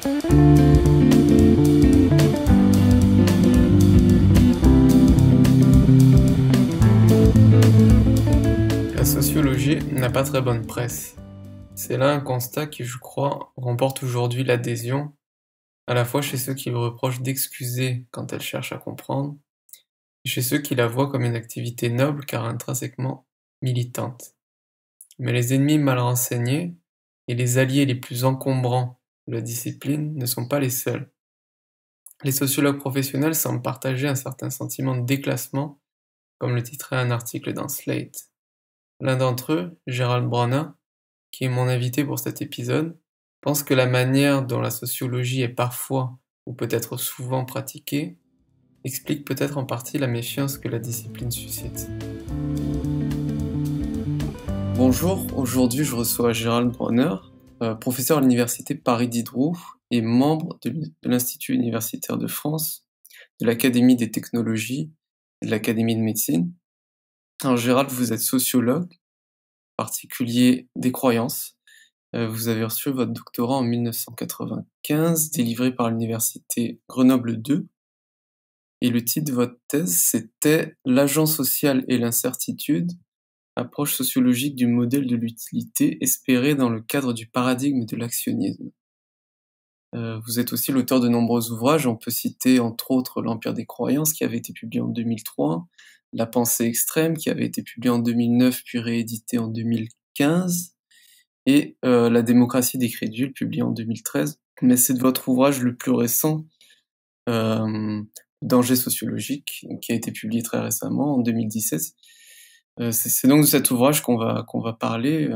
La sociologie n'a pas très bonne presse. C'est là un constat qui, je crois, remporte aujourd'hui l'adhésion, à la fois chez ceux qui lui reprochent d'excuser quand elle cherche à comprendre, et chez ceux qui la voient comme une activité noble car intrinsèquement militante. Mais les ennemis mal renseignés et les alliés les plus encombrants de la discipline ne sont pas les seuls. Les sociologues professionnels semblent partager un certain sentiment de déclassement, comme le titrait un article dans Slate. L'un d'entre eux, Gerald Bronner, qui est mon invité pour cet épisode, pense que la manière dont la sociologie est parfois, ou peut-être souvent pratiquée, explique peut-être en partie la méfiance que la discipline suscite. Bonjour, aujourd'hui je reçois Gerald Bronner, professeur à l'université Paris Diderot et membre de l'Institut universitaire de France, de l'Académie des technologies et de l'Académie de médecine. Alors Gérald, vous êtes sociologue, particulier des croyances. Vous avez reçu votre doctorat en 1995, délivré par l'université Grenoble 2. Et le titre de votre thèse, c'était « L'agent social et l'incertitude, approche sociologique du modèle de l'utilité espéré dans le cadre du paradigme de l'actionnisme ». Vous êtes aussi l'auteur de nombreux ouvrages, on peut citer entre autres L'Empire des croyances qui avait été publié en 2003, La pensée extrême qui avait été publié en 2009 puis réédité en 2015, et La démocratie des crédules publié en 2013. Mais c'est de votre ouvrage le plus récent, Danger sociologique, qui a été publié très récemment en 2017. C'est donc de cet ouvrage qu'on va parler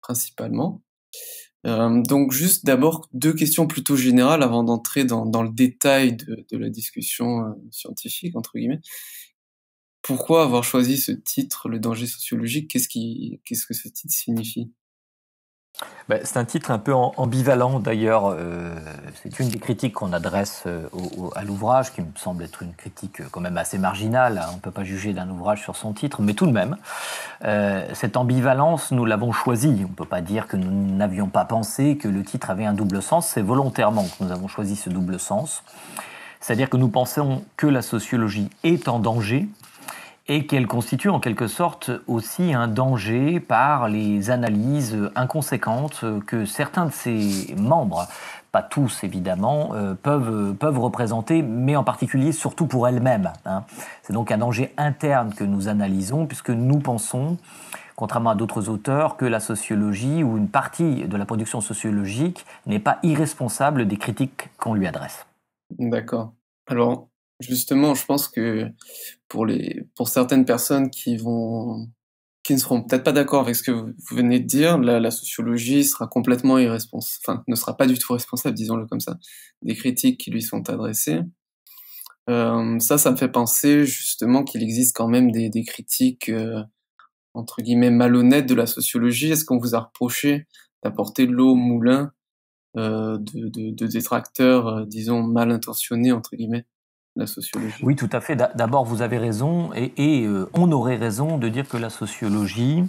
principalement. Donc juste d'abord deux questions plutôt générales avant d'entrer dans le détail de la discussion scientifique entre guillemets. Pourquoi avoir choisi ce titre, le danger sociologique? Qu'est-ce que ce titre signifie? C'est un titre un peu ambivalent d'ailleurs. C'est une des critiques qu'on adresse à l'ouvrage, qui me semble être une critique quand même assez marginale. On ne peut pas juger d'un ouvrage sur son titre, mais tout de même, cette ambivalence, nous l'avons choisie. On ne peut pas dire que nous n'avions pas pensé que le titre avait un double sens. C'est volontairement que nous avons choisi ce double sens. C'est-à-dire que nous pensons que la sociologie est en danger, et qu'elle constitue en quelque sorte aussi un danger par les analyses inconséquentes que certains de ses membres, pas tous évidemment, peuvent représenter, mais en particulier surtout pour elle-même. C'est donc un danger interne que nous analysons, puisque nous pensons, contrairement à d'autres auteurs, que la sociologie ou une partie de la production sociologique n'est pas irresponsable des critiques qu'on lui adresse. D'accord. Alors, justement, je pense que pour certaines personnes qui ne seront peut-être pas d'accord avec ce que vous venez de dire, la sociologie sera complètement ne sera pas du tout responsable, disons-le comme ça, des critiques qui lui sont adressées. Ça me fait penser justement qu'il existe quand même des critiques entre guillemets malhonnêtes de la sociologie. Est-ce qu'on vous a reproché d'apporter de l'eau au moulin de détracteurs, disons, mal intentionnés entre guillemets? La sociologie. Oui, tout à fait. D'abord, vous avez raison, et on aurait raison de dire que la sociologie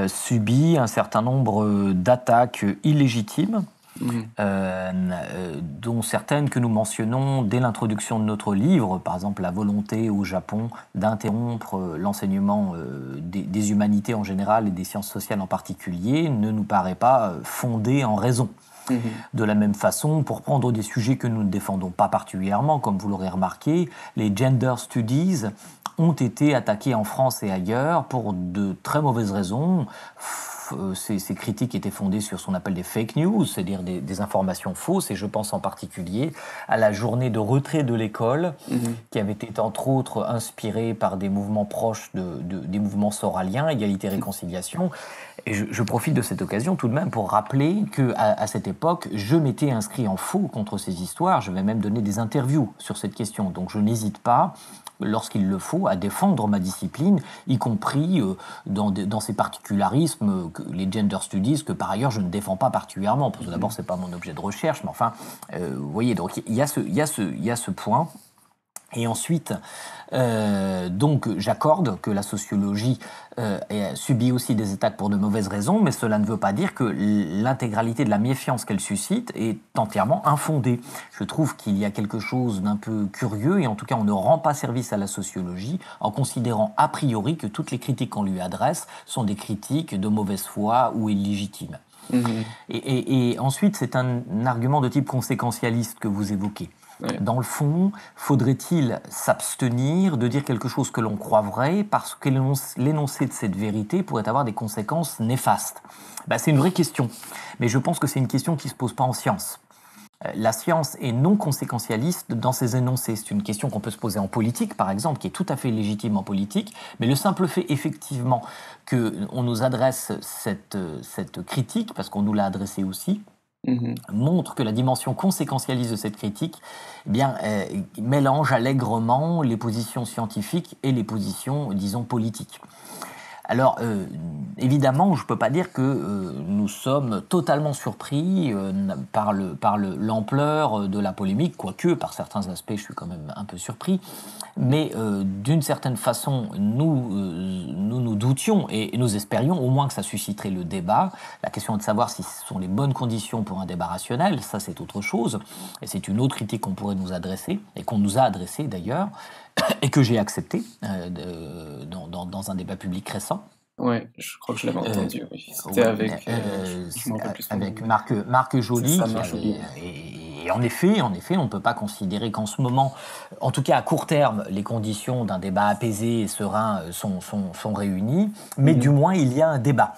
subit un certain nombre d'attaques illégitimes, dont certaines que nous mentionnons dès l'introduction de notre livre, par exemple la volonté au Japon d'interrompre l'enseignement des humanités en général et des sciences sociales en particulier, ne nous paraît pas fondée en raison. De la même façon, pour prendre des sujets que nous ne défendons pas particulièrement, comme vous l'aurez remarqué, les gender studies ont été attaqués en France et ailleurs pour de très mauvaises raisons. Ces critiques étaient fondées sur ce qu'on appelle des fake news, c'est-à-dire des informations fausses, et je pense en particulier à la journée de retrait de l'école, qui avait été entre autres inspirée par des mouvements proches des mouvements soraliens, égalité-réconciliation. Et je profite de cette occasion tout de même pour rappeler qu'à cette époque, je m'étais inscrit en faux contre ces histoires. Je vais même donner des interviews sur cette question. Donc je n'hésite pas, lorsqu'il le faut, à défendre ma discipline, y compris dans ces particularismes, les gender studies, que par ailleurs je ne défends pas particulièrement, parce que d'abord c'est pas mon objet de recherche, mais enfin, vous voyez, donc il y a ce point. Et ensuite, donc j'accorde que la sociologie subit aussi des attaques pour de mauvaises raisons, mais cela ne veut pas dire que l'intégralité de la méfiance qu'elle suscite est entièrement infondée. Je trouve qu'il y a quelque chose d'un peu curieux, et en tout cas on ne rend pas service à la sociologie en considérant a priori que toutes les critiques qu'on lui adresse sont des critiques de mauvaise foi ou illégitimes. Et ensuite, c'est un argument de type conséquentialiste que vous évoquez. Ouais. Dans le fond, faudrait-il s'abstenir de dire quelque chose que l'on croit vrai parce que l'énoncé de cette vérité pourrait avoir des conséquences néfastes? C'est une vraie question, mais je pense que c'est une question qui ne se pose pas en science. La science est non conséquentialiste dans ses énoncés. C'est une question qu'on peut se poser en politique, par exemple, qui est tout à fait légitime en politique, mais le simple fait, effectivement, qu'on nous adresse cette critique, parce qu'on nous l'a adressée aussi, montre que la dimension conséquentialiste de cette critique mélange allègrement les positions scientifiques et les positions, disons, politiques. Alors, évidemment, je ne peux pas dire que nous sommes totalement surpris par l'ampleur de la polémique, quoique, par certains aspects, je suis quand même un peu surpris. Mais d'une certaine façon, nous doutions et nous espérions au moins que ça susciterait le débat. La question est de savoir si ce sont les bonnes conditions pour un débat rationnel, ça c'est autre chose. Et c'est une autre critique qu'on pourrait nous adresser, et qu'on nous a adressée d'ailleurs, et que j'ai accepté dans un débat public récent. Ouais, je crois que je l'avais entendu. Oui. C'était avec Marc Joly. Et en effet, on ne peut pas considérer qu'en ce moment, en tout cas à court terme, les conditions d'un débat apaisé et serein sont réunies, mais du moins il y a un débat.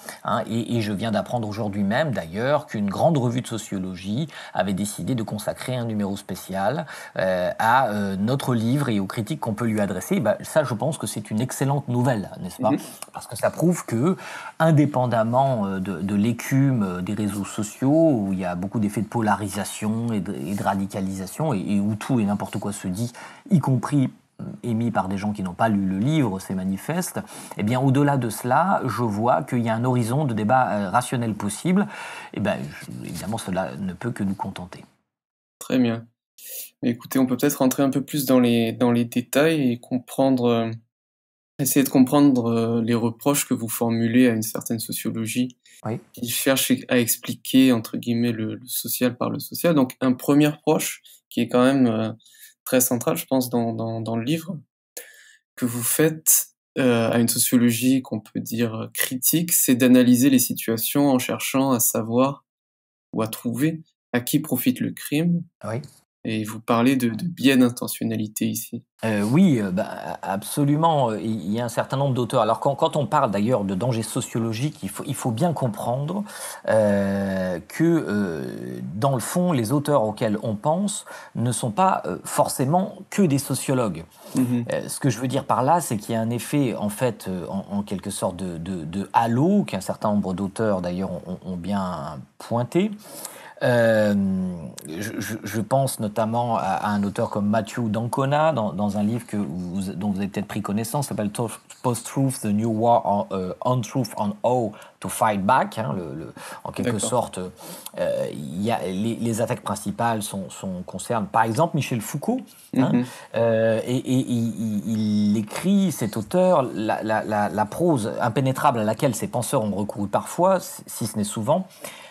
Et je viens d'apprendre aujourd'hui même, d'ailleurs, qu'une grande revue de sociologie avait décidé de consacrer un numéro spécial à notre livre et aux critiques qu'on peut lui adresser. Ça, je pense que c'est une excellente nouvelle, n'est-ce pas? Parce que ça prouve que, indépendamment de l'écume des réseaux sociaux, où il y a beaucoup d'effets de polarisation et de radicalisation, et où tout et n'importe quoi se dit, y compris émis par des gens qui n'ont pas lu le livre, c'est manifeste, au-delà de cela, je vois qu'il y a un horizon de débat rationnel possible. Évidemment, cela ne peut que nous contenter. Très bien. Mais écoutez, on peut peut-être rentrer un peu plus dans les détails et essayer de comprendre les reproches que vous formulez à une certaine sociologie qui cherche à expliquer, entre guillemets, le social par le social. Donc, un premier reproche qui est quand même très central, je pense, dans le livre, que vous faites à une sociologie qu'on peut dire critique, c'est d'analyser les situations en cherchant à savoir ou à trouver à qui profite le crime. Oui. Et vous parlez de biais d'intentionnalité ici. Oui, absolument. Il y a un certain nombre d'auteurs. Alors quand on parle d'ailleurs de danger sociologique, il faut bien comprendre que dans le fond, les auteurs auxquels on pense ne sont pas forcément que des sociologues. Ce que je veux dire par là, c'est qu'il y a un effet en fait, en quelque sorte de halo qu'un certain nombre d'auteurs d'ailleurs ont bien pointé. Je pense notamment à un auteur comme Matthew d'Ancona dans un livre dont vous avez peut-être pris connaissance, s'appelle Post-Truth, The New War on Truth on How to Fight Back. En quelque sorte, les attaques principales concernent par exemple Michel Foucault. Et il écrit, cet auteur, la prose impénétrable à laquelle ces penseurs ont recouru parfois, si ce n'est souvent,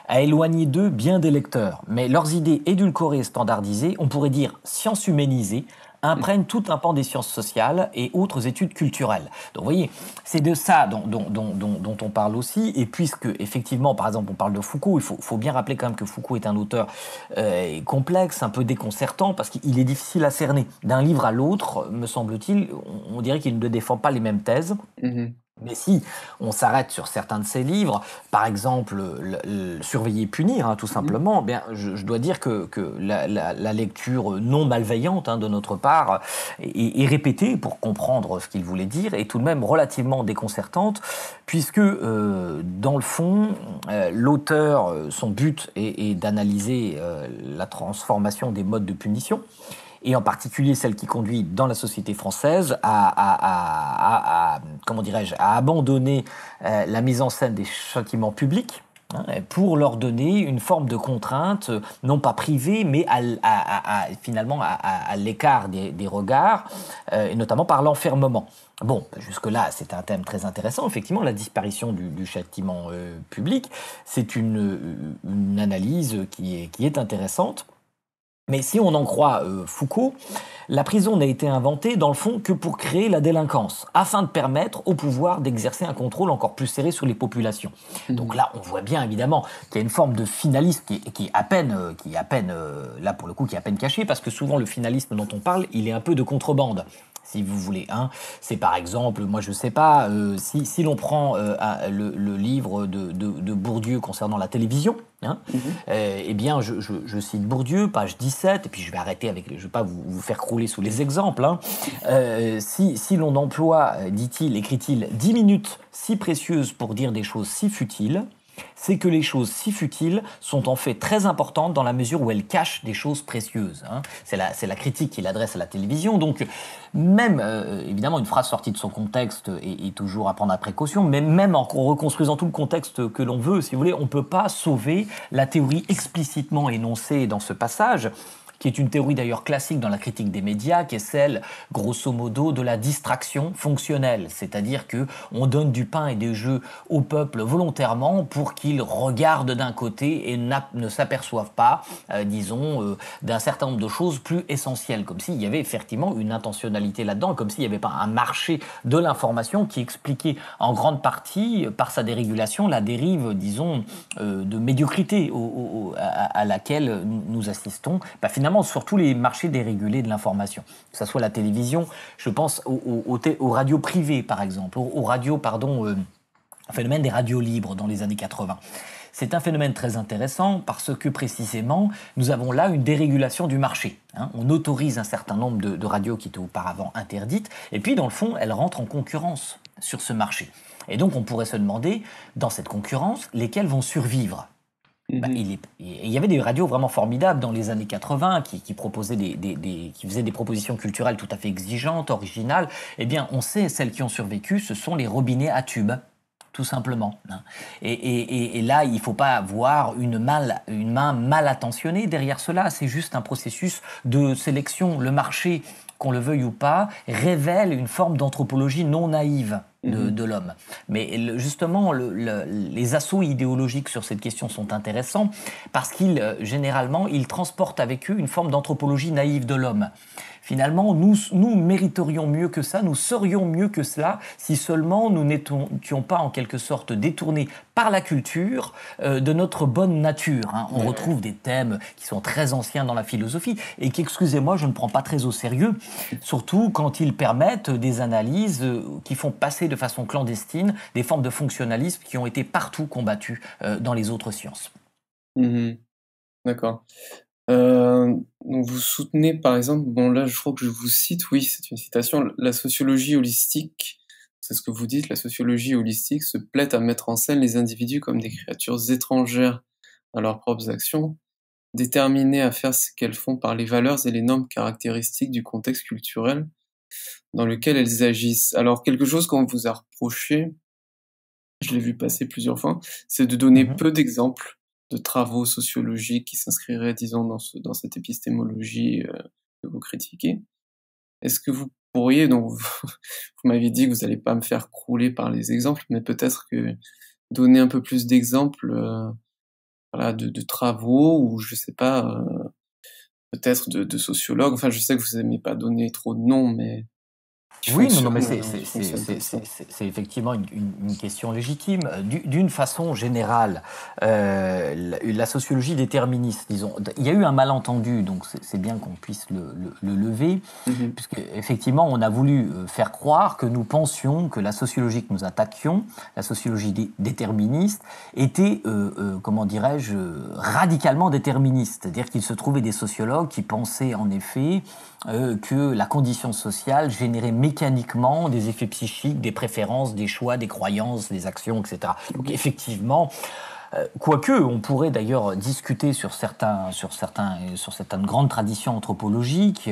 à éloigner d'eux bien des lecteurs. Mais leurs idées édulcorées et standardisées, on pourrait dire sciences humanisées, imprègnent tout un pan des sciences sociales et autres études culturelles. Donc vous voyez, c'est de ça dont on parle aussi. Et puisque, effectivement, par exemple, on parle de Foucault, il faut bien rappeler quand même que Foucault est un auteur complexe, un peu déconcertant, parce qu'il est difficile à cerner. D'un livre à l'autre, me semble-t-il, on dirait qu'il ne défend pas les mêmes thèses. Mais si on s'arrête sur certains de ses livres, par exemple Surveiller et punir, tout simplement, je dois dire que la lecture non malveillante de notre part est répétée pour comprendre ce qu'il voulait dire, et tout de même relativement déconcertante, puisque dans le fond, l'auteur, son but est d'analyser la transformation des modes de punition, et en particulier celle qui conduit dans la société française à abandonner la mise en scène des châtiments publics, hein, pour leur donner une forme de contrainte, non pas privée, mais finalement à l'écart des regards, et notamment par l'enfermement. Bon, jusque-là, c'est un thème très intéressant. Effectivement, la disparition du châtiment public, c'est une analyse qui est intéressante. Mais si on en croit Foucault, la prison n'a été inventée, dans le fond, que pour créer la délinquance, afin de permettre au pouvoir d'exercer un contrôle encore plus serré sur les populations. Donc là, on voit bien, évidemment, qu'il y a une forme de finalisme qui est à peine, là, pour le coup, qui est à peine caché, parce que souvent, le finalisme dont on parle, il est un peu de contrebande, si vous voulez. Hein. C'est par exemple, moi je sais pas, si l'on prend le livre de Bourdieu concernant la télévision, hein, eh bien je cite Bourdieu, page 17, et puis je vais arrêter avec, je vais pas vous faire crouler sous les exemples. Hein. Si l'on emploie, dit-il, écrit-il, 10 minutes si précieuses pour dire des choses si futiles, c'est que les choses si futiles sont en fait très importantes dans la mesure où elles cachent des choses précieuses. Hein. C'est la critique qu'il adresse à la télévision. Donc, même, évidemment, une phrase sortie de son contexte est toujours à prendre à précaution, mais même en reconstruisant tout le contexte que l'on veut, si vous voulez, on ne peut pas sauver la théorie explicitement énoncée dans ce passage, qui est une théorie d'ailleurs classique dans la critique des médias, qui est celle, grosso modo, de la distraction fonctionnelle. C'est-à-dire qu'on donne du pain et des jeux au peuple volontairement pour qu'il regarde d'un côté et ne s'aperçoive pas, disons, d'un certain nombre de choses plus essentielles, comme s'il y avait effectivement une intentionnalité là-dedans, comme s'il n'y avait pas un marché de l'information qui expliquait en grande partie, par sa dérégulation, la dérive, disons, de médiocrité à laquelle nous assistons, finalement sur tous les marchés dérégulés de l'information, que ce soit la télévision, je pense aux radios privées par exemple, aux radios, un phénomène des radios libres dans les années 80. C'est un phénomène très intéressant parce que précisément, nous avons là une dérégulation du marché. Hein. On autorise un certain nombre de radios qui étaient auparavant interdites, et puis dans le fond, elles rentrent en concurrence sur ce marché. Et donc on pourrait se demander, dans cette concurrence, lesquelles vont survivre. Il y avait des radios vraiment formidables dans les années 80 qui proposaient qui faisaient des propositions culturelles tout à fait exigeantes, originales. Eh bien, on sait, celles qui ont survécu, ce sont les robinets à tubes, tout simplement. Et là, il ne faut pas avoir une main mal attentionnée derrière cela. C'est juste un processus de sélection. Le marché, qu'on le veuille ou pas, révèle une forme d'anthropologie non naïve de l'homme. Mais justement, les assauts idéologiques sur cette question sont intéressants parce généralement, ils transportent avec eux une forme d'anthropologie naïve de l'homme. Finalement, nous mériterions mieux que ça, nous serions mieux que cela si seulement nous n'étions pas en quelque sorte détournés par la culture de notre bonne nature. Hein. On retrouve des thèmes qui sont très anciens dans la philosophie et qui, excusez-moi, je ne prends pas très au sérieux, surtout quand ils permettent des analyses qui font passer de façon clandestine des formes de fonctionnalisme qui ont été partout combattues dans les autres sciences. D'accord. Donc vous soutenez par exemple, bon là je crois que je vous cite, oui c'est une citation, la sociologie holistique, c'est ce que vous dites, la sociologie holistique se plaît à mettre en scène les individus comme des créatures étrangères à leurs propres actions, déterminées à faire ce qu'elles font par les valeurs et les normes caractéristiques du contexte culturel dans lequel elles agissent. Alors quelque chose qu'on vous a reproché, je l'ai vu passer plusieurs fois, c'est de donner peu d'exemples de travaux sociologiques qui s'inscriraient, disons, dans cette épistémologie que vous critiquez. Est-ce que vous pourriez, donc vous m'aviez dit que vous n'allez pas me faire crouler par les exemples, mais peut-être que donner un peu plus d'exemples voilà, de travaux, ou je sais pas, peut-être de sociologues, enfin je sais que vous n'aimez pas donner trop de noms, mais... Oui, non, mais c'est effectivement une question légitime. D'une façon générale, la sociologie déterministe, disons, il y a eu un malentendu, donc c'est bien qu'on puisse le lever, puisque effectivement, on a voulu faire croire que nous pensions que la sociologie que nous attaquions, la sociologie déterministe, était, comment dirais-je, radicalement déterministe. C'est-à-dire qu'il se trouvait des sociologues qui pensaient en effet que la condition sociale générait mécaniquement des effets psychiques, des préférences, des choix, des croyances, des actions, etc. Donc effectivement, Quoique, on pourrait d'ailleurs discuter sur certaines grandes traditions anthropologiques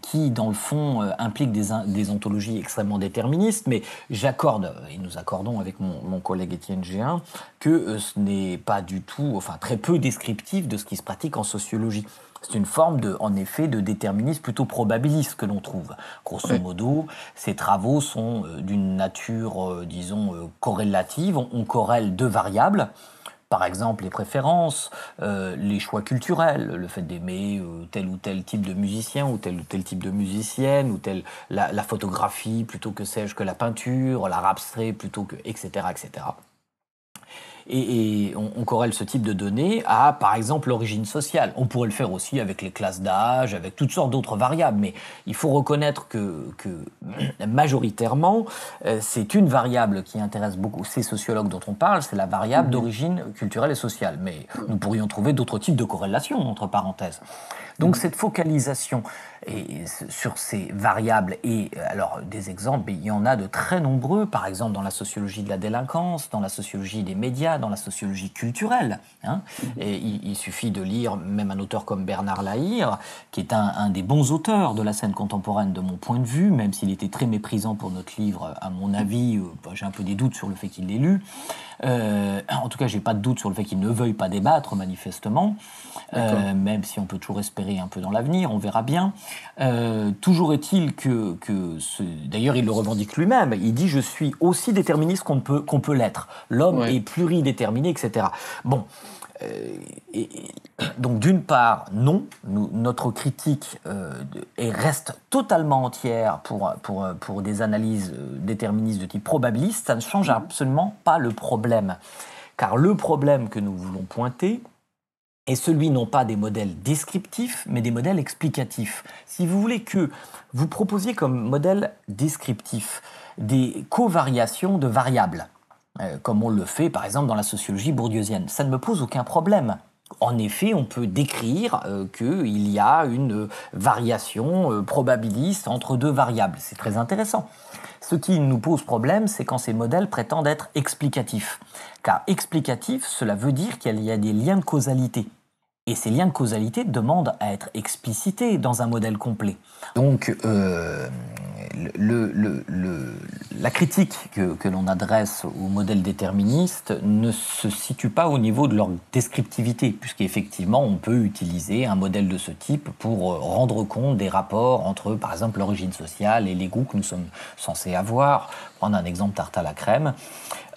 qui, dans le fond, impliquent des ontologies extrêmement déterministes, mais j'accorde, et nous accordons avec mon collègue Étienne Géhin, que ce n'est pas du tout, enfin très peu descriptif de ce qui se pratique en sociologie. C'est une forme, en effet, de déterminisme plutôt probabiliste que l'on trouve. Grosso modo, ces travaux sont d'une nature, disons, corrélative. On corrèle deux variables. Par exemple, les préférences, les choix culturels, le fait d'aimer tel ou tel type de musicien ou tel type de musicienne, ou la photographie plutôt que sais-je que la peinture, l'art abstrait plutôt que, etc., etc. Et on corrèle ce type de données à, par exemple, l'origine sociale. On pourrait le faire aussi avec les classes d'âge, avec toutes sortes d'autres variables, mais il faut reconnaître que majoritairement, c'est une variable qui intéresse beaucoup ces sociologues dont on parle, c'est la variable d'origine culturelle et sociale. Mais nous pourrions trouver d'autres types de corrélations, entre parenthèses. Donc cette focalisation sur ces variables, et alors des exemples, il y en a de très nombreux, par exemple dans la sociologie de la délinquance, dans la sociologie des médias, dans la sociologie culturelle. Et il suffit de lire même un auteur comme Bernard Lahire, qui est un des bons auteurs de la scène contemporaine de mon point de vue, même s'il était très méprisant pour notre livre, à mon avis, j'ai un peu des doutes sur le fait qu'il l'ait lu. En tout cas, j'ai pas de doute sur le fait qu'il ne veuille pas débattre, manifestement, même si on peut toujours espérer un peu dans l'avenir, on verra bien. Toujours est-il que d'ailleurs, il le revendique lui-même. Il dit « Je suis aussi déterministe qu'on peut l'être. L'homme est pluridéterminé, etc. » Bon. Donc d'une part, non, notre critique reste totalement entière pour des analyses déterministes de type probabiliste. Ça ne change absolument pas le problème. Car le problème que nous voulons pointer est celui non pas des modèles descriptifs, mais des modèles explicatifs. Si vous voulez que vous proposiez comme modèle descriptif des covariations de variables, comme on le fait par exemple dans la sociologie bourdieusienne, ça ne me pose aucun problème. En effet, on peut décrire qu'il y a une variation probabiliste entre deux variables. C'est très intéressant. Ce qui nous pose problème, c'est quand ces modèles prétendent être explicatifs. Car explicatif, cela veut dire qu'il y a des liens de causalité. Et ces liens de causalité demandent à être explicités dans un modèle complet. Donc, la critique que l'on adresse aux modèles déterministes ne se situe pas au niveau de leur descriptivité, puisqu'effectivement, on peut utiliser un modèle de ce type pour rendre compte des rapports entre, par exemple, l'origine sociale et les goûts que nous sommes censés avoir. Prendre un exemple tarte à la crème.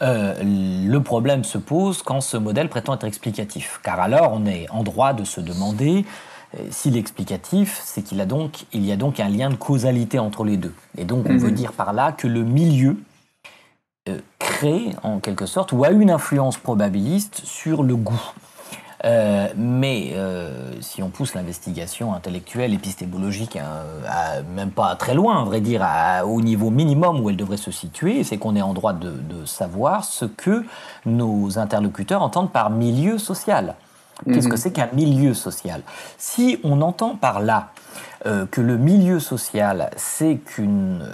Le problème se pose quand ce modèle prétend être explicatif, car alors on est en droit de se demander s'il est explicatif, c'est qu'il y a donc un lien de causalité entre les deux. Et donc on veut dire par là que le milieu crée en quelque sorte ou a une influence probabiliste sur le goût. Mais si on pousse l'investigation intellectuelle, épistémologique, même pas très loin, à vrai dire, au niveau minimum où elle devrait se situer, c'est qu'on est en droit de savoir ce que nos interlocuteurs entendent par milieu social. Qu'est-ce que c'est qu'un milieu social ? Si on entend par là que le milieu social, c'est qu'une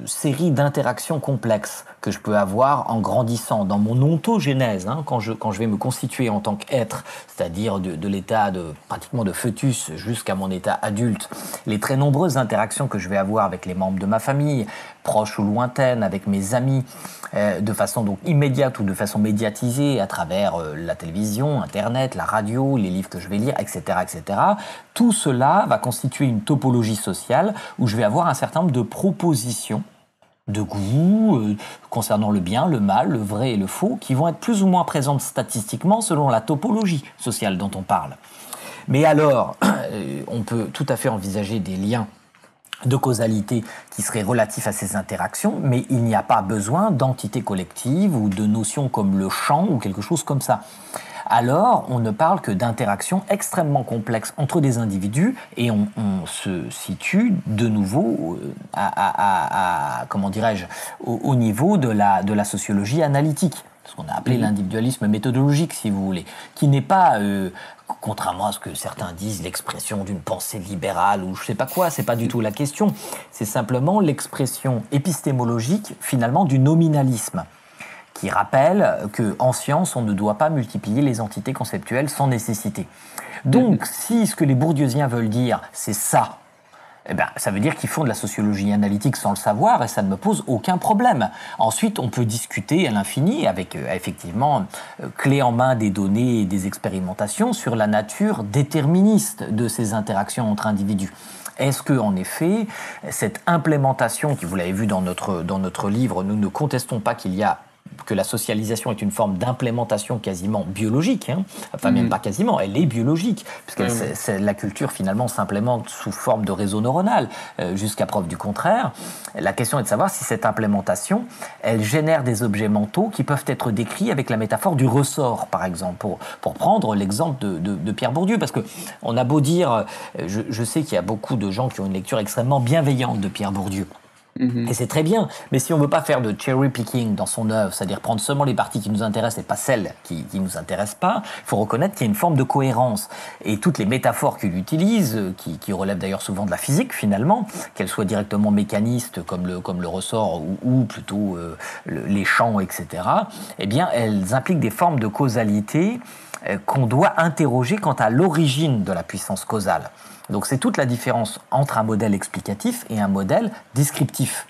série d'interactions complexes que je peux avoir en grandissant dans mon ontogénèse, quand je vais me constituer en tant qu'être, c'est-à-dire de l'état pratiquement de fœtus jusqu'à mon état adulte, les très nombreuses interactions que je vais avoir avec les membres de ma famille, proches ou lointaines, avec mes amis, de façon donc immédiate ou de façon médiatisée à travers la télévision, Internet, la radio, les livres que je vais lire, etc., etc. Tout cela va constituer une topologie sociale où je vais avoir un certain nombre de propositions de goût concernant le bien, le mal, le vrai et le faux, qui vont être plus ou moins présentes statistiquement selon la topologie sociale dont on parle. Mais alors, on peut tout à fait envisager des liens de causalité qui seraient relatifs à ces interactions, mais il n'y a pas besoin d'entités collectives ou de notions comme le champ ou quelque chose comme ça. Alors, on ne parle que d'interactions extrêmement complexes entre des individus et on se situe de nouveau comment dirais-je, au niveau de la sociologie analytique, ce qu'on a appelé l'individualisme méthodologique, si vous voulez, qui n'est pas, contrairement à ce que certains disent, l'expression d'une pensée libérale ou je sais pas quoi, c'est pas du tout la question. C'est simplement l'expression épistémologique, finalement, du nominalisme, qui rappelle qu'en science, on ne doit pas multiplier les entités conceptuelles sans nécessité. Donc, si ce que les bourdieusiens veulent dire, c'est ça, eh ben, ça veut dire qu'ils font de la sociologie analytique sans le savoir et ça ne me pose aucun problème. Ensuite, on peut discuter à l'infini avec effectivement clé en main des données et des expérimentations sur la nature déterministe de ces interactions entre individus. Est-ce que, en effet, cette implémentation, qui vous l'avez vu dans notre livre, nous ne contestons pas que la socialisation est une forme d'implémentation quasiment biologique, hein. Enfin même pas quasiment, elle est biologique, puisque la culture finalement s'implémente sous forme de réseau neuronal, jusqu'à preuve du contraire. La question est de savoir si cette implémentation, elle génère des objets mentaux qui peuvent être décrits avec la métaphore du ressort, par exemple, pour prendre l'exemple de Pierre Bourdieu, parce qu'on a beau dire, je sais qu'il y a beaucoup de gens qui ont une lecture extrêmement bienveillante de Pierre Bourdieu, et c'est très bien, mais si on ne veut pas faire de cherry picking dans son œuvre, c'est-à-dire prendre seulement les parties qui nous intéressent et pas celles qui ne nous intéressent pas, il faut reconnaître qu'il y a une forme de cohérence. Et toutes les métaphores qu'il utilise, qui relèvent d'ailleurs souvent de la physique finalement, qu'elles soient directement mécanistes comme le ressort ou plutôt les champs, etc., eh bien elles impliquent des formes de causalité qu'on doit interroger quant à l'origine de la puissance causale. Donc c'est toute la différence entre un modèle explicatif et un modèle descriptif.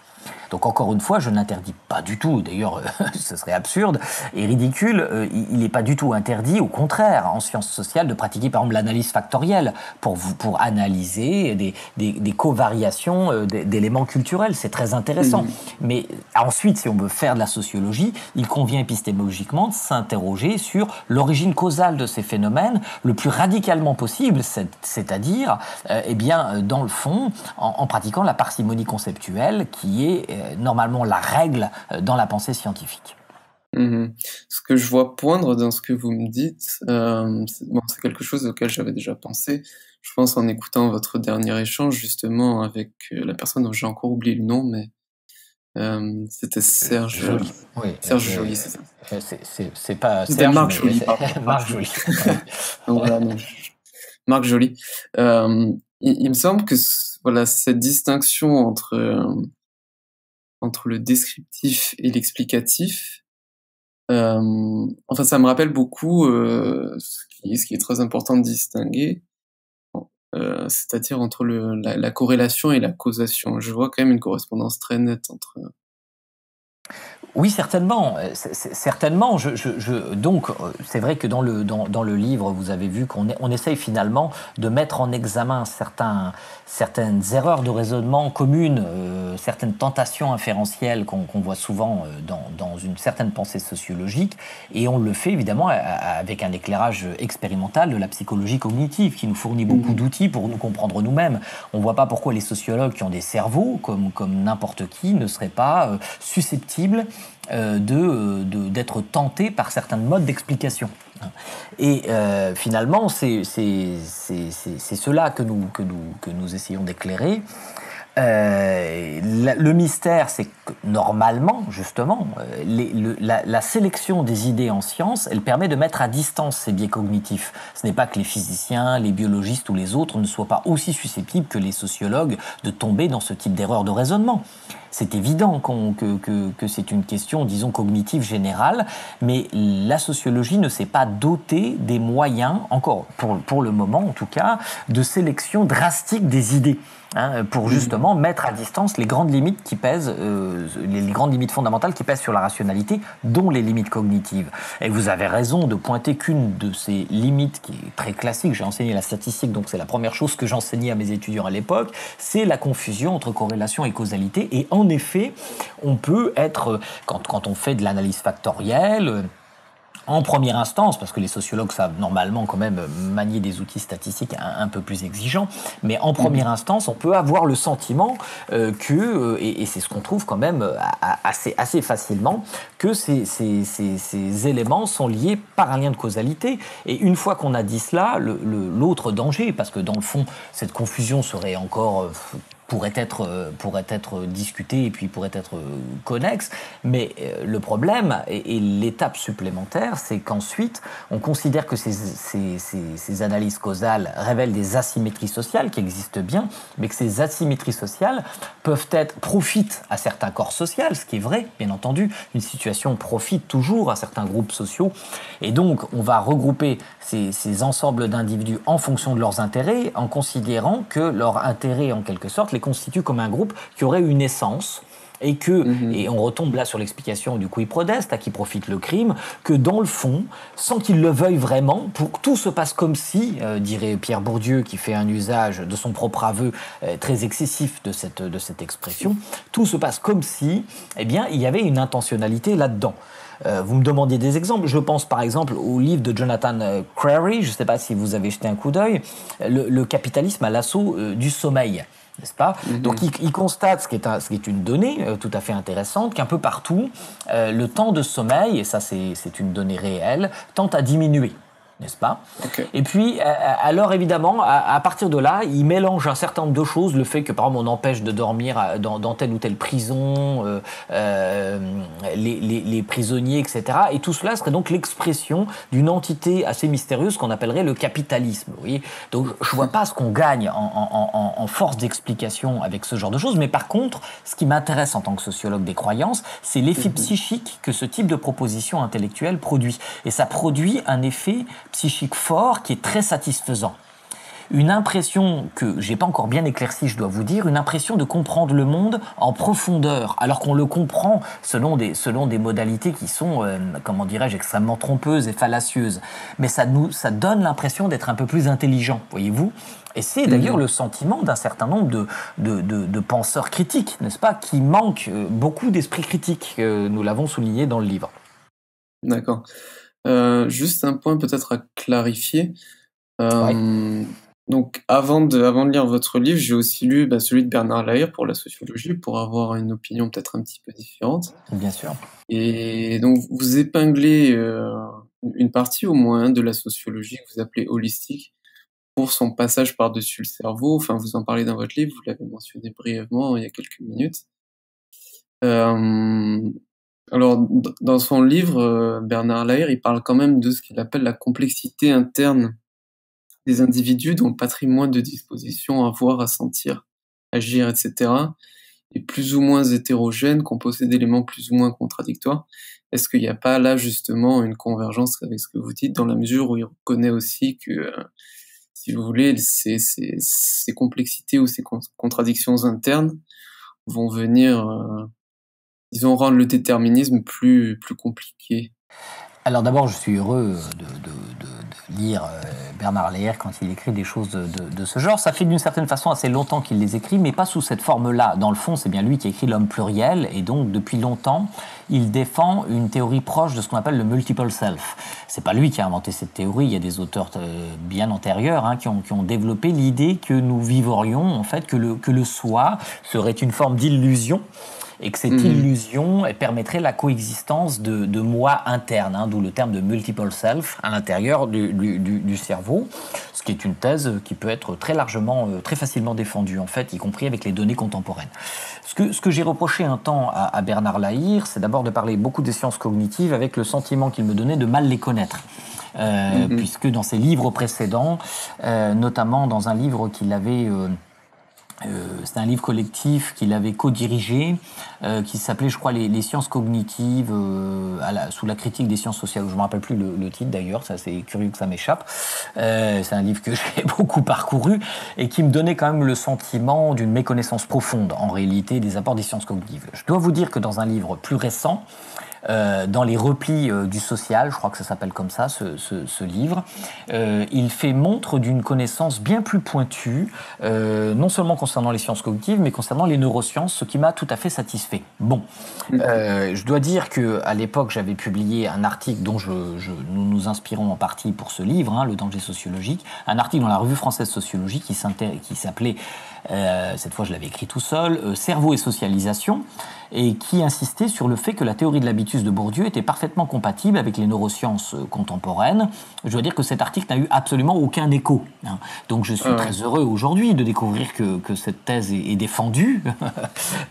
Donc encore une fois, je n'interdis pas du tout, d'ailleurs ce serait absurde et ridicule, il n'est pas du tout interdit, au contraire, en sciences sociales, de pratiquer par exemple l'analyse factorielle pour analyser des covariations d'éléments culturels, c'est très intéressant. Mais ensuite, si on veut faire de la sociologie, il convient épistémologiquement de s'interroger sur l'origine causale de ces phénomènes le plus radicalement possible, c'est-à-dire, eh bien, dans le fond, en pratiquant la parcimonie conceptuelle qui est normalement la règle dans la pensée scientifique. Ce que je vois poindre dans ce que vous me dites, c'est quelque chose auquel j'avais déjà pensé. Je pense en écoutant votre dernier échange justement avec la personne dont j'ai encore oublié le nom, mais c'était Serge Joly. Oui, Serge Joly, c'est ça. C'est pas c'était Serge, Marc mais Joly, pardon. Marc Joly. Donc voilà, Marc Joly. Il me semble que voilà, cette distinction entre le descriptif et l'explicatif, enfin ça me rappelle beaucoup ce qui est très important de distinguer, c'est-à-dire entre la corrélation et la causation. Je vois quand même une correspondance très nette entre... Oui, certainement. Certainement. Donc, c'est vrai que dans le livre, vous avez vu qu'on essaye finalement de mettre en examen certaines erreurs de raisonnement communes, certaines tentations inférentielles qu'on voit souvent dans une certaine pensée sociologique, et on le fait évidemment avec un éclairage expérimental de la psychologie cognitive qui nous fournit beaucoup d'outils pour nous comprendre nous-mêmes. On ne voit pas pourquoi les sociologues qui ont des cerveaux, comme n'importe qui, ne seraient pas susceptibles d'être tentés par certains modes d'explication. Et finalement, c'est cela que nous essayons d'éclairer. Le mystère, c'est que normalement, justement, la sélection des idées en sciences, elle permet de mettre à distance ces biais cognitifs. Ce n'est pas que les physiciens, les biologistes ou les autres ne soient pas aussi susceptibles que les sociologues de tomber dans ce type d'erreur de raisonnement. C'est évident que c'est une question, disons, cognitive générale, mais la sociologie ne s'est pas dotée des moyens, encore pour le moment en tout cas, de sélection drastique des idées. Pour justement mettre à distance les grandes limites qui pèsent, les grandes limites fondamentales qui pèsent sur la rationalité, dont les limites cognitives. Et vous avez raison de pointer qu'une de ces limites qui est très classique, j'ai enseigné la statistique, donc c'est la première chose que j'enseignais à mes étudiants à l'époque, c'est la confusion entre corrélation et causalité. Et en effet, on peut être, quand on fait de l'analyse factorielle, en première instance, parce que les sociologues savent normalement quand même manier des outils statistiques un peu plus exigeants, mais en première instance, on peut avoir le sentiment que, et c'est ce qu'on trouve quand même assez facilement, que ces éléments sont liés par un lien de causalité. Et une fois qu'on a dit cela, l'autre danger, parce que dans le fond, cette confusion serait encore pourrait être discuté et puis pourrait être connexe, mais le problème et l'étape supplémentaire, c'est qu'ensuite on considère que ces analyses causales révèlent des asymétries sociales qui existent bien, mais que ces asymétries sociales profitent à certains corps sociaux, ce qui est vrai, bien entendu. Une situation profite toujours à certains groupes sociaux, et donc on va regrouper ces ensembles d'individus en fonction de leurs intérêts, en considérant que leur intérêt, en quelque sorte, les constitue comme un groupe qui aurait une essence, et et on retombe là sur l'explication du qui prodest, à qui profite le crime, que dans le fond, sans qu'ils le veuillent vraiment, tout se passe comme si, dirait Pierre Bourdieu, qui fait un usage de son propre aveu très excessif de cette expression, tout se passe comme si, eh bien, il y avait une intentionnalité là-dedans. Vous me demandiez des exemples. Je pense par exemple au livre de Jonathan Crary, je ne sais pas si vous avez jeté un coup d'œil, le capitalisme à l'assaut du sommeil. N'est-ce pas ? Donc il constate, ce qui est une donnée tout à fait intéressante, qu'un peu partout, le temps de sommeil, et ça c'est une donnée réelle, tend à diminuer. N'est-ce pas ? Et puis, alors évidemment, à partir de là, il mélange un certain nombre de choses, le fait que par exemple on empêche de dormir dans telle ou telle prison, les prisonniers, etc. Et tout cela serait donc l'expression d'une entité assez mystérieuse qu'on appellerait le capitalisme. Vous voyez ? Donc je vois pas ce qu'on gagne en force d'explication avec ce genre de choses, mais par contre, ce qui m'intéresse en tant que sociologue des croyances, c'est l'effet psychique que ce type de proposition intellectuelle produit. Et ça produit un effet psychique fort qui est très satisfaisant. Une impression que j'ai pas encore bien éclaircie, je dois vous dire, une impression de comprendre le monde en profondeur, alors qu'on le comprend selon des modalités qui sont, comment dirais-je, extrêmement trompeuses et fallacieuses. Mais ça donne l'impression d'être un peu plus intelligent, voyez-vous ? Et c'est d'ailleurs le sentiment d'un certain nombre de penseurs critiques, n'est-ce pas, qui manquent beaucoup d'esprit critique. Nous l'avons souligné dans le livre. D'accord. Juste un point peut-être à clarifier. Donc, avant de lire votre livre, j'ai aussi lu celui de Bernard Lahire pour la sociologie, pour avoir une opinion peut-être un petit peu différente. Bien sûr. Et donc, vous épinglez une partie au moins de la sociologie que vous appelez holistique pour son passage par-dessus le cerveau. Enfin, vous en parlez dans votre livre, vous l'avez mentionné brièvement il y a quelques minutes. Alors, dans son livre, Bernard Lahire, il parle quand même de ce qu'il appelle la complexité interne des individus dont le patrimoine de disposition à voir, à sentir, agir, etc. est plus ou moins hétérogène, composé d'éléments plus ou moins contradictoires. Est-ce qu'il n'y a pas là justement une convergence avec ce que vous dites, dans la mesure où il reconnaît aussi que, si vous voulez, ces complexités ou ces contradictions internes vont venir, disons, rendre le déterminisme plus compliqué? Alors d'abord, je suis heureux de lire Bernard Lahire quand il écrit des choses de ce genre. Ça fait d'une certaine façon assez longtemps qu'il les écrit, mais pas sous cette forme-là. Dans le fond, c'est bien lui qui écrit L'homme pluriel, et donc depuis longtemps, il défend une théorie proche de ce qu'on appelle le multiple self. C'est pas lui qui a inventé cette théorie, il y a des auteurs bien antérieurs qui ont développé l'idée que nous vivrions, en fait, que le soi serait une forme d'illusion, et que cette illusion permettrait la coexistence de moi interne, d'où le terme de multiple self à l'intérieur du cerveau, ce qui est une thèse qui peut être très facilement défendue, en fait, y compris avec les données contemporaines. Ce que j'ai reproché un temps à Bernard Lahire, c'est d'abord de parler beaucoup des sciences cognitives avec le sentiment qu'il me donnait de mal les connaître. Puisque dans ses livres précédents, notamment dans un livre qu'il avait... c'est un livre collectif qu'il avait co-dirigé, qui s'appelait, je crois, les sciences cognitives sous la critique des sciences sociales. Je ne me rappelle plus le titre d'ailleurs, ça c'est curieux que ça m'échappe. C'est un livre que j'ai beaucoup parcouru et qui me donnait quand même le sentiment d'une méconnaissance profonde, en réalité, des apports des sciences cognitives. Je dois vous dire que dans un livre plus récent, dans les replis du social, je crois que ça s'appelle comme ça, ce livre, il fait montre d'une connaissance bien plus pointue, non seulement concernant les sciences cognitives, mais concernant les neurosciences, ce qui m'a tout à fait satisfait. Bon, je dois dire qu'à l'époque, j'avais publié un article dont nous nous inspirons en partie pour ce livre, Le danger sociologique, un article dans la Revue française sociologie qui s'appelait, cette fois je l'avais écrit tout seul, Cerveau et socialisation, et qui insistait sur le fait que la théorie de l'habitude habitus de Bourdieu était parfaitement compatible avec les neurosciences contemporaines. Je dois dire que cet article n'a eu absolument aucun écho. Donc je suis très heureux aujourd'hui de découvrir que cette thèse est défendue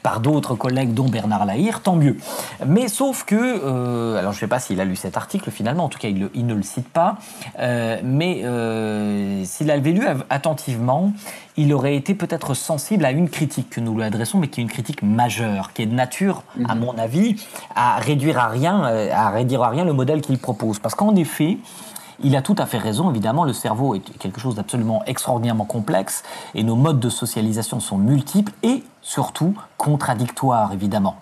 par d'autres collègues, dont Bernard Lahire, tant mieux. Mais sauf que, alors je ne sais pas s'il a lu cet article finalement, en tout cas il ne le cite pas, mais s'il avait lu attentivement, il aurait été peut-être sensible à une critique que nous lui adressons, mais qui est une critique majeure, qui est de nature, à mon avis, à réduire à rien le modèle qu'il propose. Parce qu'en effet, il a tout à fait raison, évidemment, le cerveau est quelque chose d'absolument extraordinairement complexe, et nos modes de socialisation sont multiples et, surtout, contradictoires, évidemment.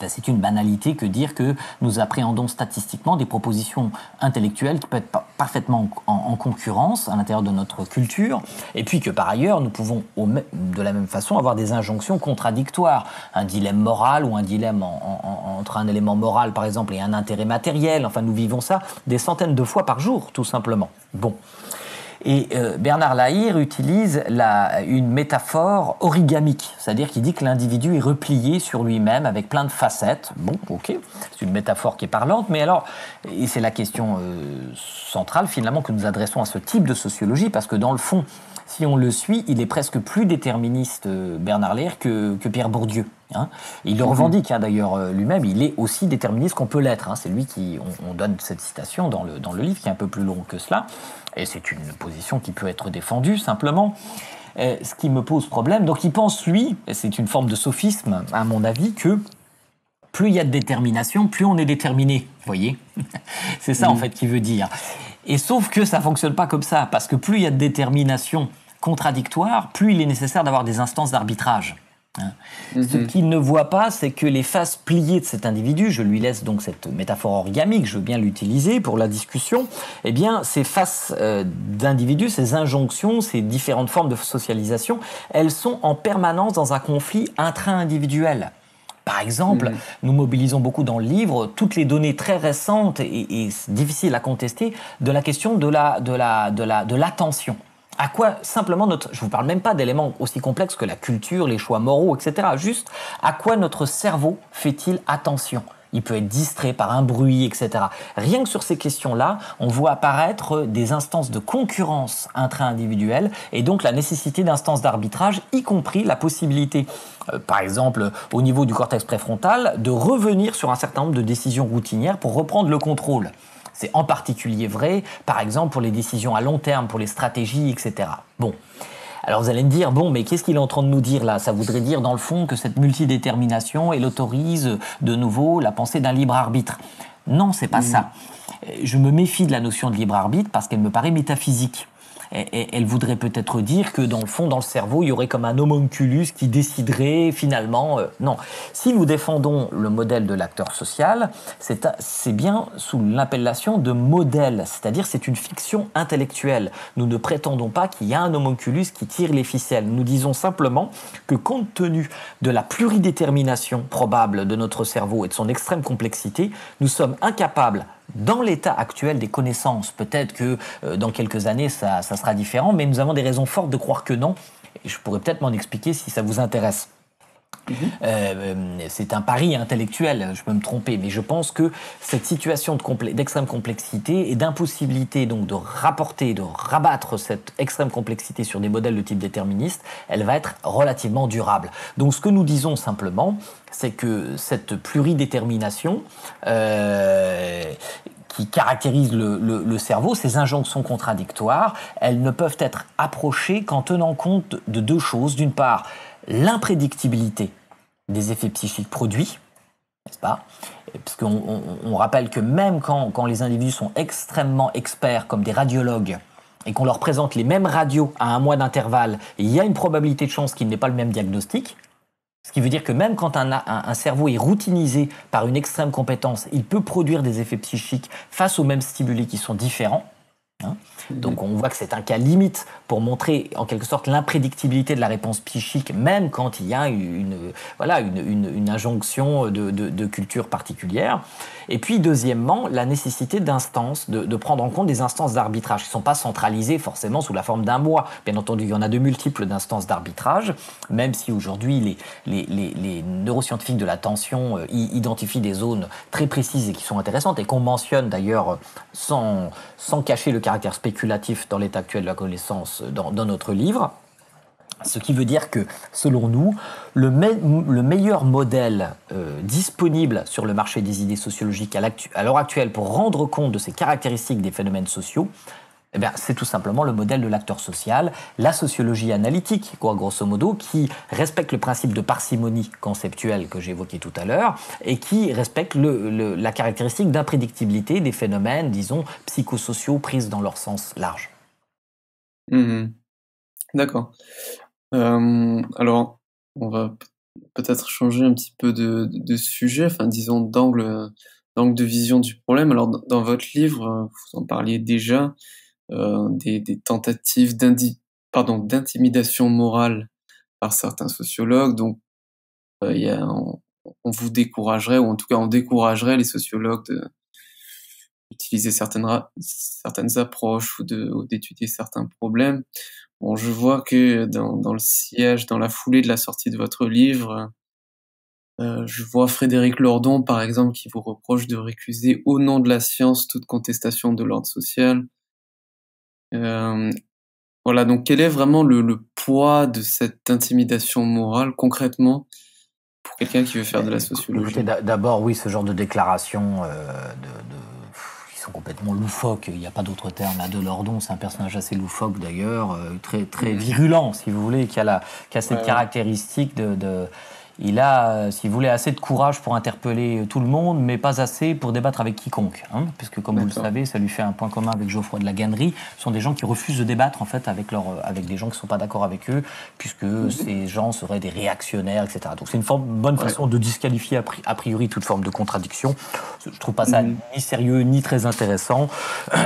C'est une banalité que dire que nous appréhendons statistiquement des propositions intellectuelles qui peuvent être parfaitement en concurrence à l'intérieur de notre culture, et puis que par ailleurs nous pouvons de la même façon avoir des injonctions contradictoires, un dilemme moral ou un dilemme entre un élément moral par exemple et un intérêt matériel. Enfin, nous vivons ça des centaines de fois par jour, tout simplement. Bon. Et Bernard Lahire utilise une métaphore origamique, c'est-à-dire qu'il dit que l'individu est replié sur lui-même avec plein de facettes. Bon, ok, c'est une métaphore qui est parlante, mais alors, et c'est la question centrale finalement que nous adressons à ce type de sociologie, parce que dans le fond, si on le suit, il est presque plus déterministe, Bernard Lahire, que Pierre Bourdieu. Il le revendique d'ailleurs lui-même, il est aussi déterministe qu'on peut l'être. C'est lui qui, on donne cette citation dans le livre, qui est un peu plus long que cela, et c'est une position qui peut être défendue simplement. Ce qui me pose problème, donc il pense lui, et c'est une forme de sophisme à mon avis, que plus il y a de détermination, plus on est déterminé, vous voyez. C'est ça en fait qu'il veut dire. Et sauf que ça fonctionne pas comme ça, parce que plus il y a de détermination contradictoire, plus il est nécessaire d'avoir des instances d'arbitrage. Ce qu'il ne voit pas, c'est que les faces pliées de cet individu, je lui laisse donc cette métaphore origamique, je veux bien l'utiliser pour la discussion, eh bien ces faces d'individus, ces injonctions, ces différentes formes de socialisation, elles sont en permanence dans un conflit intra-individuel. Par exemple, nous mobilisons beaucoup dans le livre toutes les données très récentes et difficiles à contester de la question de l'attention. À quoi simplement je vous parle même pas d'éléments aussi complexes que la culture, les choix moraux, etc. Juste à quoi notre cerveau fait-il attention ? Il peut être distrait par un bruit, etc. Rien que sur ces questions-là, on voit apparaître des instances de concurrence intra-individuelle et donc la nécessité d'instances d'arbitrage, y compris la possibilité, par exemple, au niveau du cortex préfrontal, de revenir sur un certain nombre de décisions routinières pour reprendre le contrôle. C'est en particulier vrai, par exemple, pour les décisions à long terme, pour les stratégies, etc. Bon. Alors vous allez me dire, bon, mais qu'est-ce qu'il est en train de nous dire là ? Ça voudrait dire dans le fond que cette multidétermination, elle autorise de nouveau la pensée d'un libre arbitre. Non, c'est pas ça. Je me méfie de la notion de libre arbitre parce qu'elle me paraît métaphysique. Et elle voudrait peut-être dire que dans le fond, dans le cerveau, il y aurait comme un homunculus qui déciderait finalement... non. Si nous défendons le modèle de l'acteur social, c'est bien sous l'appellation de modèle, c'est-à-dire c'est une fiction intellectuelle. Nous ne prétendons pas qu'il y a un homunculus qui tire les ficelles. Nous disons simplement que compte tenu de la pluridétermination probable de notre cerveau et de son extrême complexité, nous sommes incapables dans l'état actuel des connaissances, peut-être que dans quelques années ça sera différent, mais nous avons des raisons fortes de croire que non. Et je pourrais peut-être m'en expliquer si ça vous intéresse. C'est un pari intellectuel, je peux me tromper, mais je pense que cette situation d'extrême complexité et d'impossibilité donc de rabattre cette extrême complexité sur des modèles de type déterministe, elle va être relativement durable. Donc ce que nous disons simplement, c'est que cette pluridétermination qui caractérise le cerveau, ces injonctions contradictoires, elles ne peuvent être approchées qu'en tenant compte de deux choses. D'une part, l'imprédictibilité des effets psychiques produits, n'est-ce pas ? Parce qu'on rappelle que même quand les individus sont extrêmement experts, comme des radiologues, et qu'on leur présente les mêmes radios à un mois d'intervalle, il y a une probabilité de chance qu'il n'ait pas le même diagnostic. Ce qui veut dire que même quand un cerveau est routinisé par une extrême compétence, il peut produire des effets psychiques face aux mêmes stimuli qui sont différents. hein. Donc on voit que c'est un cas limite pour montrer en quelque sorte l'imprédictibilité de la réponse psychique, même quand il y a une injonction de culture particulière. Et puis deuxièmement, la nécessité d'instances, de prendre en compte des instances d'arbitrage qui ne sont pas centralisées forcément sous la forme d'un moi. Bien entendu, il y en a de multiples d'instances d'arbitrage, même si aujourd'hui les neuroscientifiques de l'attention identifient des zones très précises et qui sont intéressantes et qu'on mentionne d'ailleurs sans cacher le caractère spéculatif dans l'état actuel de la connaissance dans notre livre. Ce qui veut dire que, selon nous, le meilleur modèle disponible sur le marché des idées sociologiques à l'heure actuelle pour rendre compte de ces caractéristiques des phénomènes sociaux, eh bien, c'est tout simplement le modèle de l'acteur social, la sociologie analytique, quoi, grosso modo, qui respecte le principe de parcimonie conceptuelle que j'ai évoqué tout à l'heure et qui respecte la caractéristique d'imprédictibilité des phénomènes, disons, psychosociaux pris dans leur sens large. D'accord. Alors, on va peut-être changer un petit peu de sujet, enfin, disons, d'angle de vision du problème. Alors, dans votre livre, vous en parliez déjà, des tentatives d'intimidation morale par certains sociologues. Donc, on vous découragerait, ou en tout cas, on découragerait les sociologues d'utiliser certaines approches ou d'étudier certains problèmes. Bon, je vois que dans le siège, dans la foulée de la sortie de votre livre, je vois Frédéric Lordon, par exemple, qui vous reproche de récuser au nom de la science toute contestation de l'ordre social. Voilà, donc quel est vraiment le poids de cette intimidation morale, concrètement, pour quelqu'un qui veut faire de la sociologie? Écoutez, d'abord, oui, ce genre de déclarations qui sont complètement loufoques, il n'y a pas d'autre terme à de Lordon, c'est un personnage assez loufoque d'ailleurs, très, très virulent, si vous voulez, qui a cette caractéristique il a, si vous voulez, assez de courage pour interpeller tout le monde, mais pas assez pour débattre avec quiconque. Hein, puisque, comme vous le savez, ça lui fait un point commun avec Geoffroy de la Gannerie. Ce sont des gens qui refusent de débattre, en fait, avec des gens qui ne sont pas d'accord avec eux, puisque ces gens seraient des réactionnaires, etc. Donc, c'est une bonne façon de disqualifier a priori toute forme de contradiction. Je ne trouve pas ça ni sérieux, ni très intéressant.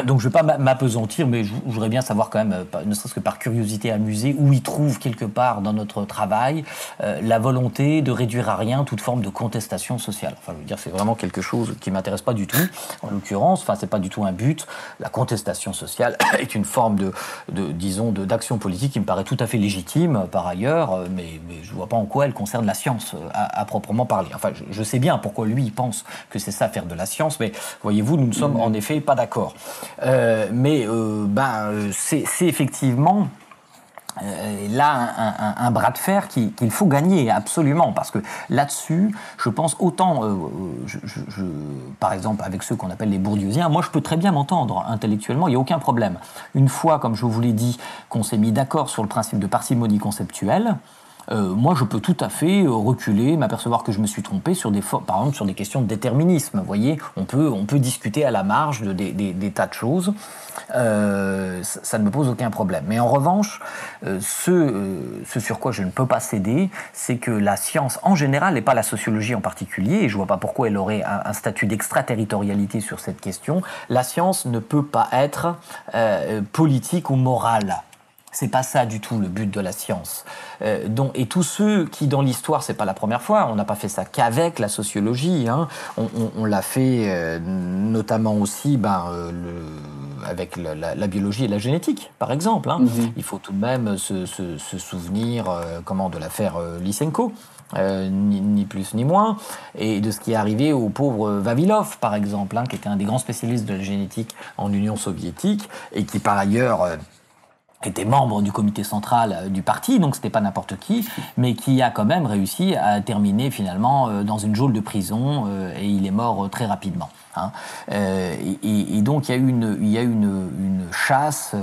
Donc, je ne vais pas m'apesantir, mais je voudrais bien savoir quand même, ne serait-ce que par curiosité amusée, où il trouve quelque part dans notre travail la volonté de réduire à rien toute forme de contestation sociale. Enfin, je veux dire, c'est vraiment quelque chose qui m'intéresse pas du tout. En l'occurrence, enfin, c'est pas du tout un but. La contestation sociale est une forme d'action politique qui me paraît tout à fait légitime, par ailleurs, mais je vois pas en quoi elle concerne la science à proprement parler. Enfin, je sais bien pourquoi lui, il pense que c'est ça, faire de la science, mais voyez-vous, nous ne sommes en effet pas d'accord. C'est effectivement là un bras de fer qu'il faut gagner absolument, parce que là-dessus, je pense autant, par exemple avec ceux qu'on appelle les bourdieusiens, moi je peux très bien m'entendre intellectuellement, il n'y a aucun problème. Une fois, comme je vous l'ai dit, qu'on s'est mis d'accord sur le principe de parcimonie conceptuelle, moi, je peux tout à fait reculer, m'apercevoir que je me suis trompé par exemple sur des questions de déterminisme. Vous voyez, on peut discuter à la marge des tas de choses. Ça ne me pose aucun problème. Mais en revanche, ce sur quoi je ne peux pas céder, c'est que la science en général, et pas la sociologie en particulier, et je ne vois pas pourquoi elle aurait un statut d'extraterritorialité sur cette question, la science ne peut pas être politique ou morale. C'est pas ça du tout le but de la science. Et tous ceux qui, dans l'histoire, c'est pas la première fois, on n'a pas fait ça qu'avec la sociologie, hein, on l'a fait notamment aussi avec la biologie et la génétique, par exemple. Hein. Il faut tout de même se souvenir de l'affaire Lysenko. Ni plus ni moins, et de ce qui est arrivé au pauvre Vavilov, par exemple, hein, qui était un des grands spécialistes de la génétique en Union soviétique, et qui, par ailleurs, était membre du comité central du parti, donc c'était pas n'importe qui, mais qui a quand même réussi à terminer finalement dans une geôle de prison, et il est mort très rapidement. Hein. Et donc il y a eu une chasse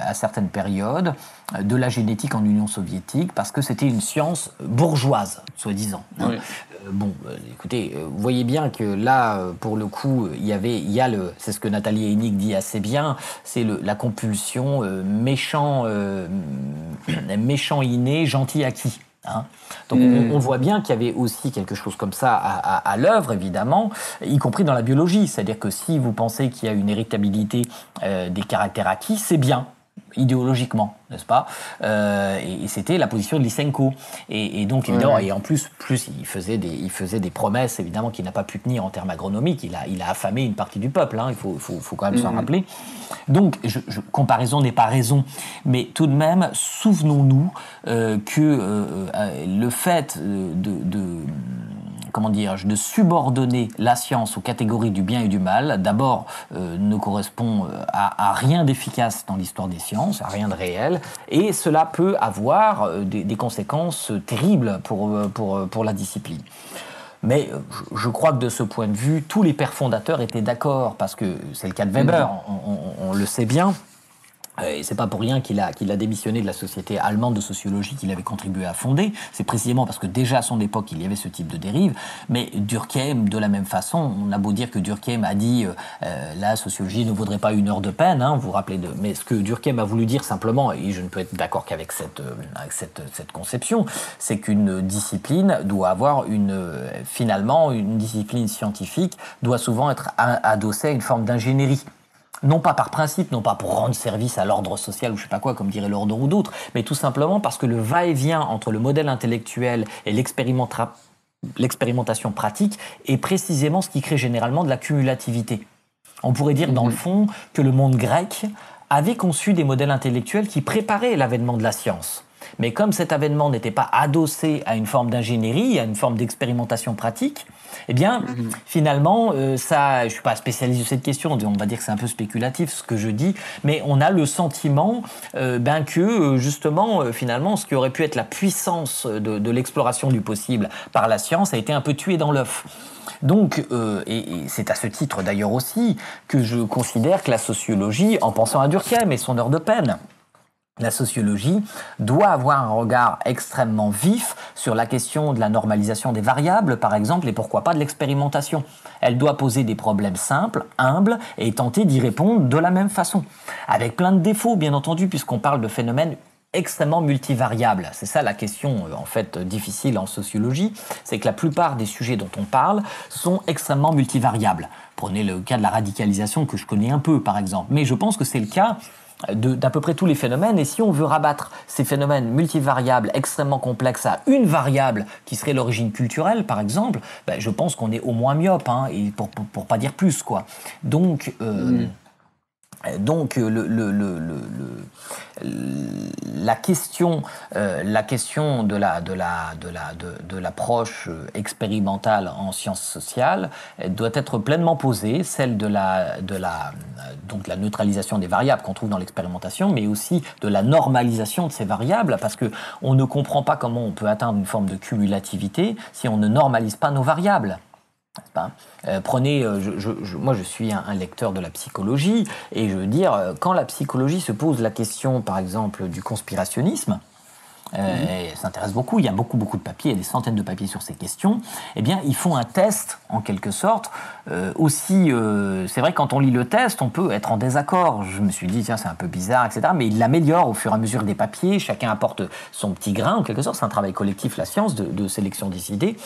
à certaines périodes de la génétique en Union soviétique, parce que c'était une science bourgeoise, soi-disant. Hein. Oui. Écoutez, vous voyez bien que là, pour le coup, c'est ce que Nathalie Hennig dit assez bien, c'est la compulsion méchant inné, gentil acquis. Hein. Donc on voit bien qu'il y avait aussi quelque chose comme ça à l'œuvre, évidemment, y compris dans la biologie. C'est-à-dire que si vous pensez qu'il y a une héritabilité des caractères acquis, c'est bien, idéologiquement, n'est-ce pas? Et c'était la position de Lysenko. Et donc, évidemment, et en plus il faisait des promesses, évidemment, qu'il n'a pas pu tenir en termes agronomiques. Il a affamé une partie du peuple, hein, il faut quand même s'en rappeler. Donc, comparaison n'est pas raison, mais tout de même, souvenons-nous que le fait de subordonner la science aux catégories du bien et du mal, d'abord, ne correspond à rien d'efficace dans l'histoire des sciences, à rien de réel, et cela peut avoir des conséquences terribles pour la discipline. Mais je crois que de ce point de vue, tous les pères fondateurs étaient d'accord, parce que c'est le cas de Weber, on le sait bien. Et c'est pas pour rien qu'il a démissionné de la société allemande de sociologie qu'il avait contribué à fonder. C'est précisément parce que déjà à son époque il y avait ce type de dérive. Mais Durkheim, de la même façon, on a beau dire que Durkheim a dit la sociologie ne vaudrait pas une heure de peine. Hein, vous vous rappelez de. Mais ce que Durkheim a voulu dire simplement, et je ne peux être d'accord qu'avec cette conception, c'est qu'une discipline doit avoir finalement une discipline scientifique doit souvent être adossée à une forme d'ingénierie. Non pas par principe, non pas pour rendre service à l'ordre social ou je sais pas quoi, comme dirait l'ordre ou d'autres, mais tout simplement parce que le va-et-vient entre le modèle intellectuel et l'expérimentation pratique est précisément ce qui crée généralement de la cumulativité. On pourrait dire dans le fond que le monde grec avait conçu des modèles intellectuels qui préparaient l'avènement de la science. Mais comme cet avènement n'était pas adossé à une forme d'ingénierie, à une forme d'expérimentation pratique, eh bien, finalement, ça, je suis pas spécialiste de cette question, on va dire que c'est un peu spéculatif ce que je dis, mais on a le sentiment que, justement, finalement, ce qui aurait pu être la puissance de l'exploration du possible par la science a été un peu tué dans l'œuf. Donc, et c'est à ce titre d'ailleurs aussi que je considère que la sociologie, en pensant à Durkheim et son heure de peine, la sociologie doit avoir un regard extrêmement vif sur la question de la normalisation des variables, par exemple, et pourquoi pas de l'expérimentation. Elle doit poser des problèmes simples, humbles, et tenter d'y répondre de la même façon. Avec plein de défauts, bien entendu, puisqu'on parle de phénomènes extrêmement multivariables. C'est ça la question, en fait, difficile en sociologie, c'est que la plupart des sujets dont on parle sont extrêmement multivariables. Prenez le cas de la radicalisation que je connais un peu, par exemple. Mais je pense que c'est le cas d'à peu près tous les phénomènes, et si on veut rabattre ces phénomènes multivariables extrêmement complexes à une variable qui serait l'origine culturelle, par exemple, ben, je pense qu'on est au moins myope, hein, et pour pas dire plus, quoi. Donc, la question de l'approche expérimentale en sciences sociales doit être pleinement posée, celle de la neutralisation des variables qu'on trouve dans l'expérimentation, mais aussi de la normalisation de ces variables, parce que on ne comprend pas comment on peut atteindre une forme de cumulativité si on ne normalise pas nos variables. Prenez, moi je suis un lecteur de la psychologie, et je veux dire, quand la psychologie se pose la question, par exemple, du conspirationnisme, et s'intéresse beaucoup, il y a beaucoup de papiers, il y a des centaines de papiers sur ces questions, eh bien ils font un test, en quelque sorte, c'est vrai que quand on lit le test, on peut être en désaccord, je me suis dit, tiens, c'est un peu bizarre, etc., mais il l'améliore au fur et à mesure des papiers, chacun apporte son petit grain, en quelque sorte, c'est un travail collectif, la science, de sélection des idées,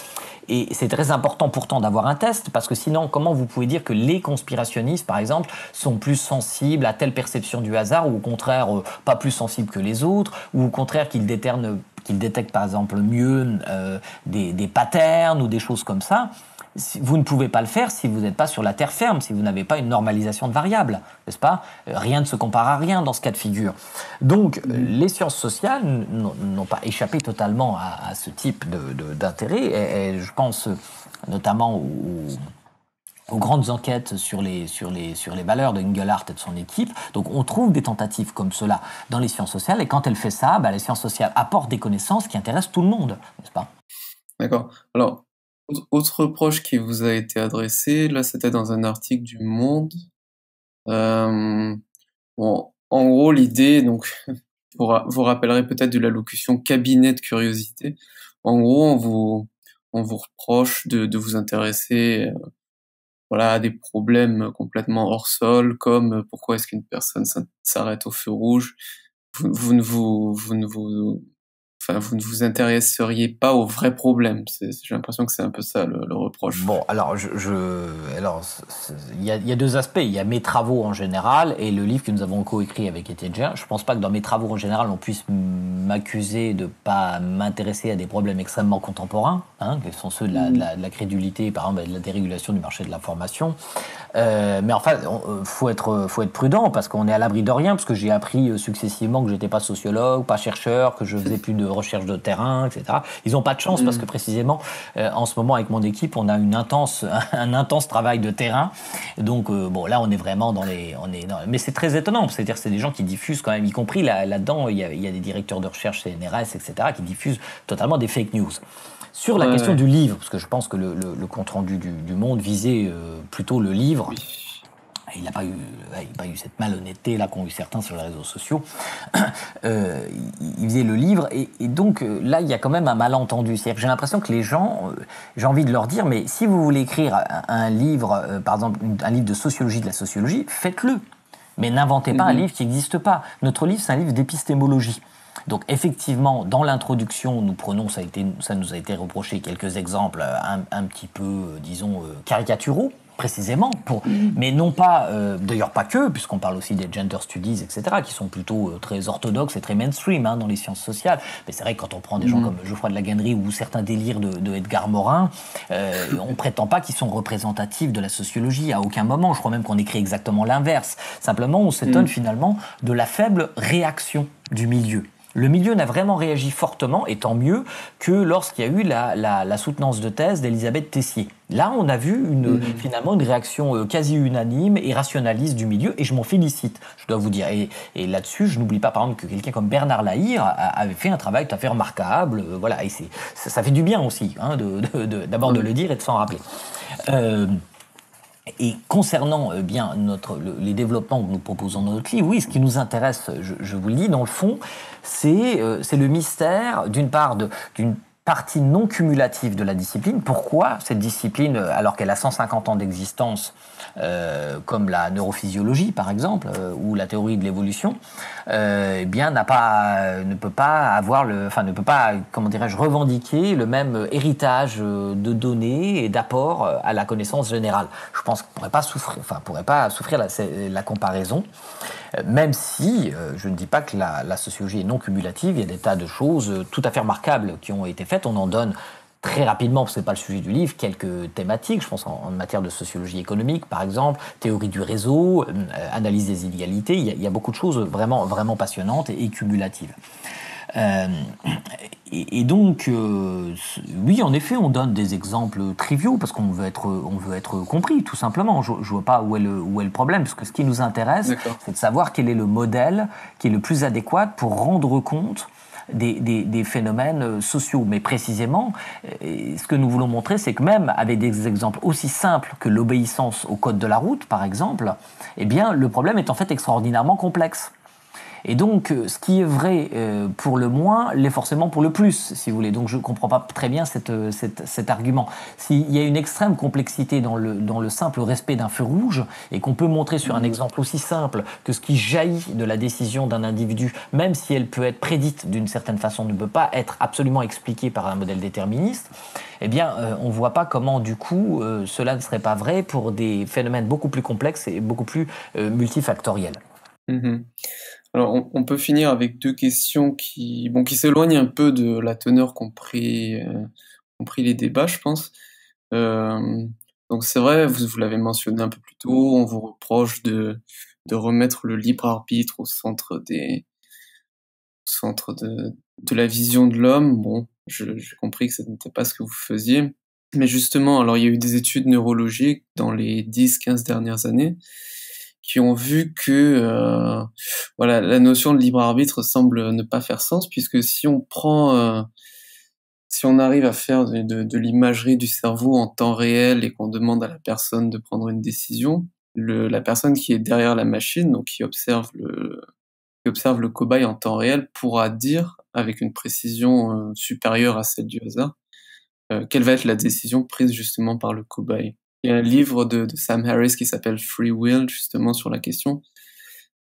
et c'est très important pourtant d'avoir un test, parce que sinon, comment vous pouvez dire que les conspirationnistes, par exemple, sont plus sensibles à telle perception du hasard, ou au contraire, pas plus sensibles que les autres, ou au contraire qu'ils détectent par exemple mieux des patterns ou des choses comme ça. Vous ne pouvez pas le faire si vous n'êtes pas sur la terre ferme, si vous n'avez pas une normalisation de variables, n'est-ce pas? Rien ne se compare à rien dans ce cas de figure. Donc, les sciences sociales n'ont pas échappé totalement à ce type d'intérêt, et je pense notamment aux grandes enquêtes sur les valeurs de Engelhardt et de son équipe. Donc on trouve des tentatives comme cela dans les sciences sociales, et quand elle fait ça, les sciences sociales apportent des connaissances qui intéressent tout le monde, n'est-ce pas? D'accord. Alors, autre reproche qui vous a été adressé, là c'était dans un article du Monde. Bon, en gros l'idée, donc, vous rappellerez peut-être de l'allocution cabinet de curiosité. En gros, on vous reproche de vous intéresser à des problèmes complètement hors sol, comme pourquoi est-ce qu'une personne s'arrête au feu rouge. Vous ne vous enfin, vous ne vous intéresseriez pas aux vrais problèmes. J'ai l'impression que c'est un peu ça le reproche. Bon, alors, il y a deux aspects. Il y a mes travaux en général et le livre que nous avons coécrit avec Étienne Gien. Je pense pas que dans mes travaux en général, on puisse m'accuser de pas m'intéresser à des problèmes extrêmement contemporains, hein, qui sont ceux de la crédulité, par exemple, de la dérégulation du marché de l'information. Mais enfin, faut être prudent parce qu'on est à l'abri de rien, parce que j'ai appris successivement que j'étais pas sociologue, pas chercheur, que je faisais plus de recherche de terrain, etc. Ils ont pas de chance parce que précisément, en ce moment avec mon équipe, on a un intense travail de terrain. Donc bon, là, on est vraiment mais c'est très étonnant, c'est-à-dire c'est des gens qui diffusent quand même, y compris là-dedans, il y a des directeurs de recherche CNRS, etc., qui diffusent totalement des fake news. Sur la question du livre, parce que je pense que le compte-rendu du Monde visait plutôt le livre. Oui. Il n'a pas eu cette malhonnêteté là qu'ont eu certains sur les réseaux sociaux. Il faisait le livre et donc là il y a quand même un malentendu. C'est-à-dire que j'ai l'impression que les gens, j'ai envie de leur dire, mais si vous voulez écrire un livre, par exemple un livre de sociologie de la sociologie, faites-le. Mais n'inventez pas un livre qui n'existe pas. Notre livre, c'est un livre d'épistémologie. Donc effectivement, dans l'introduction, nous prenons, ça nous a été reproché, quelques exemples un petit peu, disons, caricaturaux, précisément, mais non pas, d'ailleurs pas que, puisqu'on parle aussi des gender studies, etc., qui sont plutôt très orthodoxes et très mainstream dans les sciences sociales. Mais c'est vrai que quand on prend des gens comme Geoffroy de Laganneri ou certains délires de Edgar Morin, on prétend pas qu'ils sont représentatifs de la sociologie à aucun moment. Je crois même qu'on écrit exactement l'inverse. Simplement, on s'étonne finalement de la faible réaction du milieu. Le milieu n'a vraiment réagi fortement, et tant mieux, que lorsqu'il y a eu la soutenance de thèse d'Elisabeth Tessier. Là, on a vu finalement une réaction quasi unanime et rationaliste du milieu, et je m'en félicite, je dois vous dire. Et là-dessus, je n'oublie pas, par exemple, que quelqu'un comme Bernard Lahire avait fait un travail tout à fait remarquable. Voilà, et ça fait du bien aussi, d'abord de le dire et de s'en rappeler. Et concernant bien les développements que nous proposons dans notre livre, oui, ce qui nous intéresse, je vous le dis, dans le fond, c'est le mystère, d'une part, d'une partie non cumulative de la discipline. Pourquoi cette discipline, alors qu'elle a 150 ans d'existence, comme la neurophysiologie par exemple, ou la théorie de l'évolution, eh bien ne peut pas comment dirais-je, revendiquer le même héritage de données et d'apports à la connaissance générale. Je pense qu'on pourrait pas souffrir la comparaison, même si je ne dis pas que la sociologie est non cumulative. Il y a des tas de choses tout à fait remarquables qui ont été faites. On en donne très rapidement, parce que ce n'est pas le sujet du livre, quelques thématiques, je pense en matière de sociologie économique, par exemple, théorie du réseau, analyse des inégalités. Il y a beaucoup de choses vraiment, vraiment passionnantes et cumulatives. Et donc, oui, en effet, on donne des exemples triviaux parce qu'on veut être compris, tout simplement. Je vois pas où est le problème, parce que ce qui nous intéresse, c'est de savoir quel est le modèle qui est le plus adéquat pour rendre compte des phénomènes sociaux. Mais précisément, ce que nous voulons montrer, c'est que même avec des exemples aussi simples que l'obéissance au code de la route, par exemple, eh bien, le problème est en fait extraordinairement complexe. Et donc, ce qui est vrai pour le moins l'est forcément pour le plus, si vous voulez. Donc, je ne comprends pas très bien cet argument. S'il y a une extrême complexité dans le simple respect d'un feu rouge, et qu'on peut montrer sur un exemple aussi simple que ce qui jaillit de la décision d'un individu, même si elle peut être prédite d'une certaine façon, ne peut pas être absolument expliquée par un modèle déterministe, eh bien, on ne voit pas comment, du coup, cela ne serait pas vrai pour des phénomènes beaucoup plus complexes et beaucoup plus multifactoriels. Alors, on peut finir avec deux questions qui s'éloignent un peu de la teneur qu'ont pris les débats, je pense. Donc c'est vrai, vous l'avez mentionné un peu plus tôt, on vous reproche de remettre le libre arbitre au centre de la vision de l'homme. Bon, j'ai compris que ce n'était pas ce que vous faisiez. Mais justement, alors il y a eu des études neurologiques dans les 10-15 dernières années qui ont vu que la notion de libre arbitre semble ne pas faire sens, puisque si on arrive à faire de l'imagerie du cerveau en temps réel et qu'on demande à la personne de prendre une décision, la personne qui est derrière la machine, donc qui observe le cobaye en temps réel, pourra dire avec une précision supérieure à celle du hasard quelle va être la décision prise justement par le cobaye. Il y a un livre de Sam Harris qui s'appelle Free Will, justement, sur la question.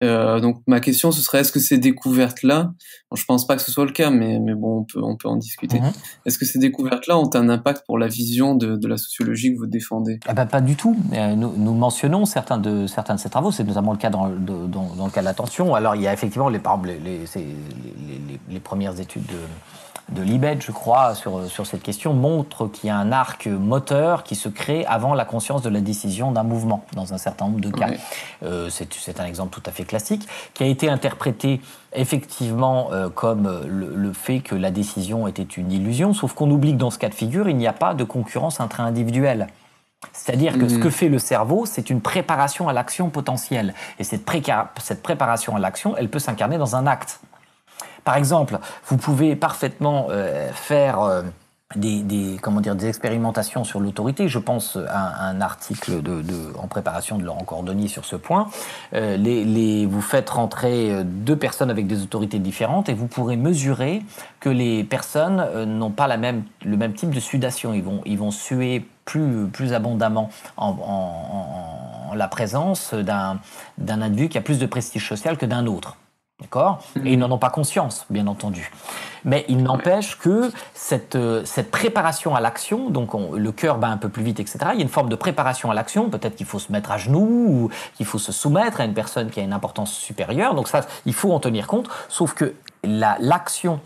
Donc ma question ce serait, est-ce que ces découvertes-là, bon, je pense pas que ce soit le cas, mais bon, on peut en discuter. Est-ce que ces découvertes-là ont un impact pour la vision de la sociologie que vous défendez? Pas du tout. Nous mentionnons certains de ces travaux, c'est notamment le cas dans le cas de l'attention. Alors il y a effectivement les premières études de Libet, je crois, sur cette question, montre qu'il y a un arc moteur qui se crée avant la conscience de la décision d'un mouvement, dans un certain nombre de cas. Ouais. C'est un exemple tout à fait classique, qui a été interprété effectivement comme le fait que la décision était une illusion, sauf qu'on oublie que dans ce cas de figure, il n'y a pas de concurrence intra-individuelle. C'est-à-dire que ce que fait le cerveau, c'est une préparation à l'action potentielle. Et cette préparation à l'action, elle peut s'incarner dans un acte. Par exemple, vous pouvez parfaitement faire des expérimentations sur l'autorité. Je pense à un article en préparation de Laurent Cordonnier sur ce point. Vous faites rentrer 2 personnes avec des autorités différentes et vous pourrez mesurer que les personnes n'ont pas le même type de sudation. Ils vont suer plus abondamment en la présence d'un individu qui a plus de prestige social que d'un autre. D'accord ? Et ils n'en ont pas conscience, bien entendu. Mais il n'empêche que cette préparation à l'action, donc le cœur bat un peu plus vite, etc., il y a une forme de préparation à l'action. Peut-être qu'il faut se mettre à genoux ou qu'il faut se soumettre à une personne qui a une importance supérieure. Donc ça, il faut en tenir compte. Sauf que l'action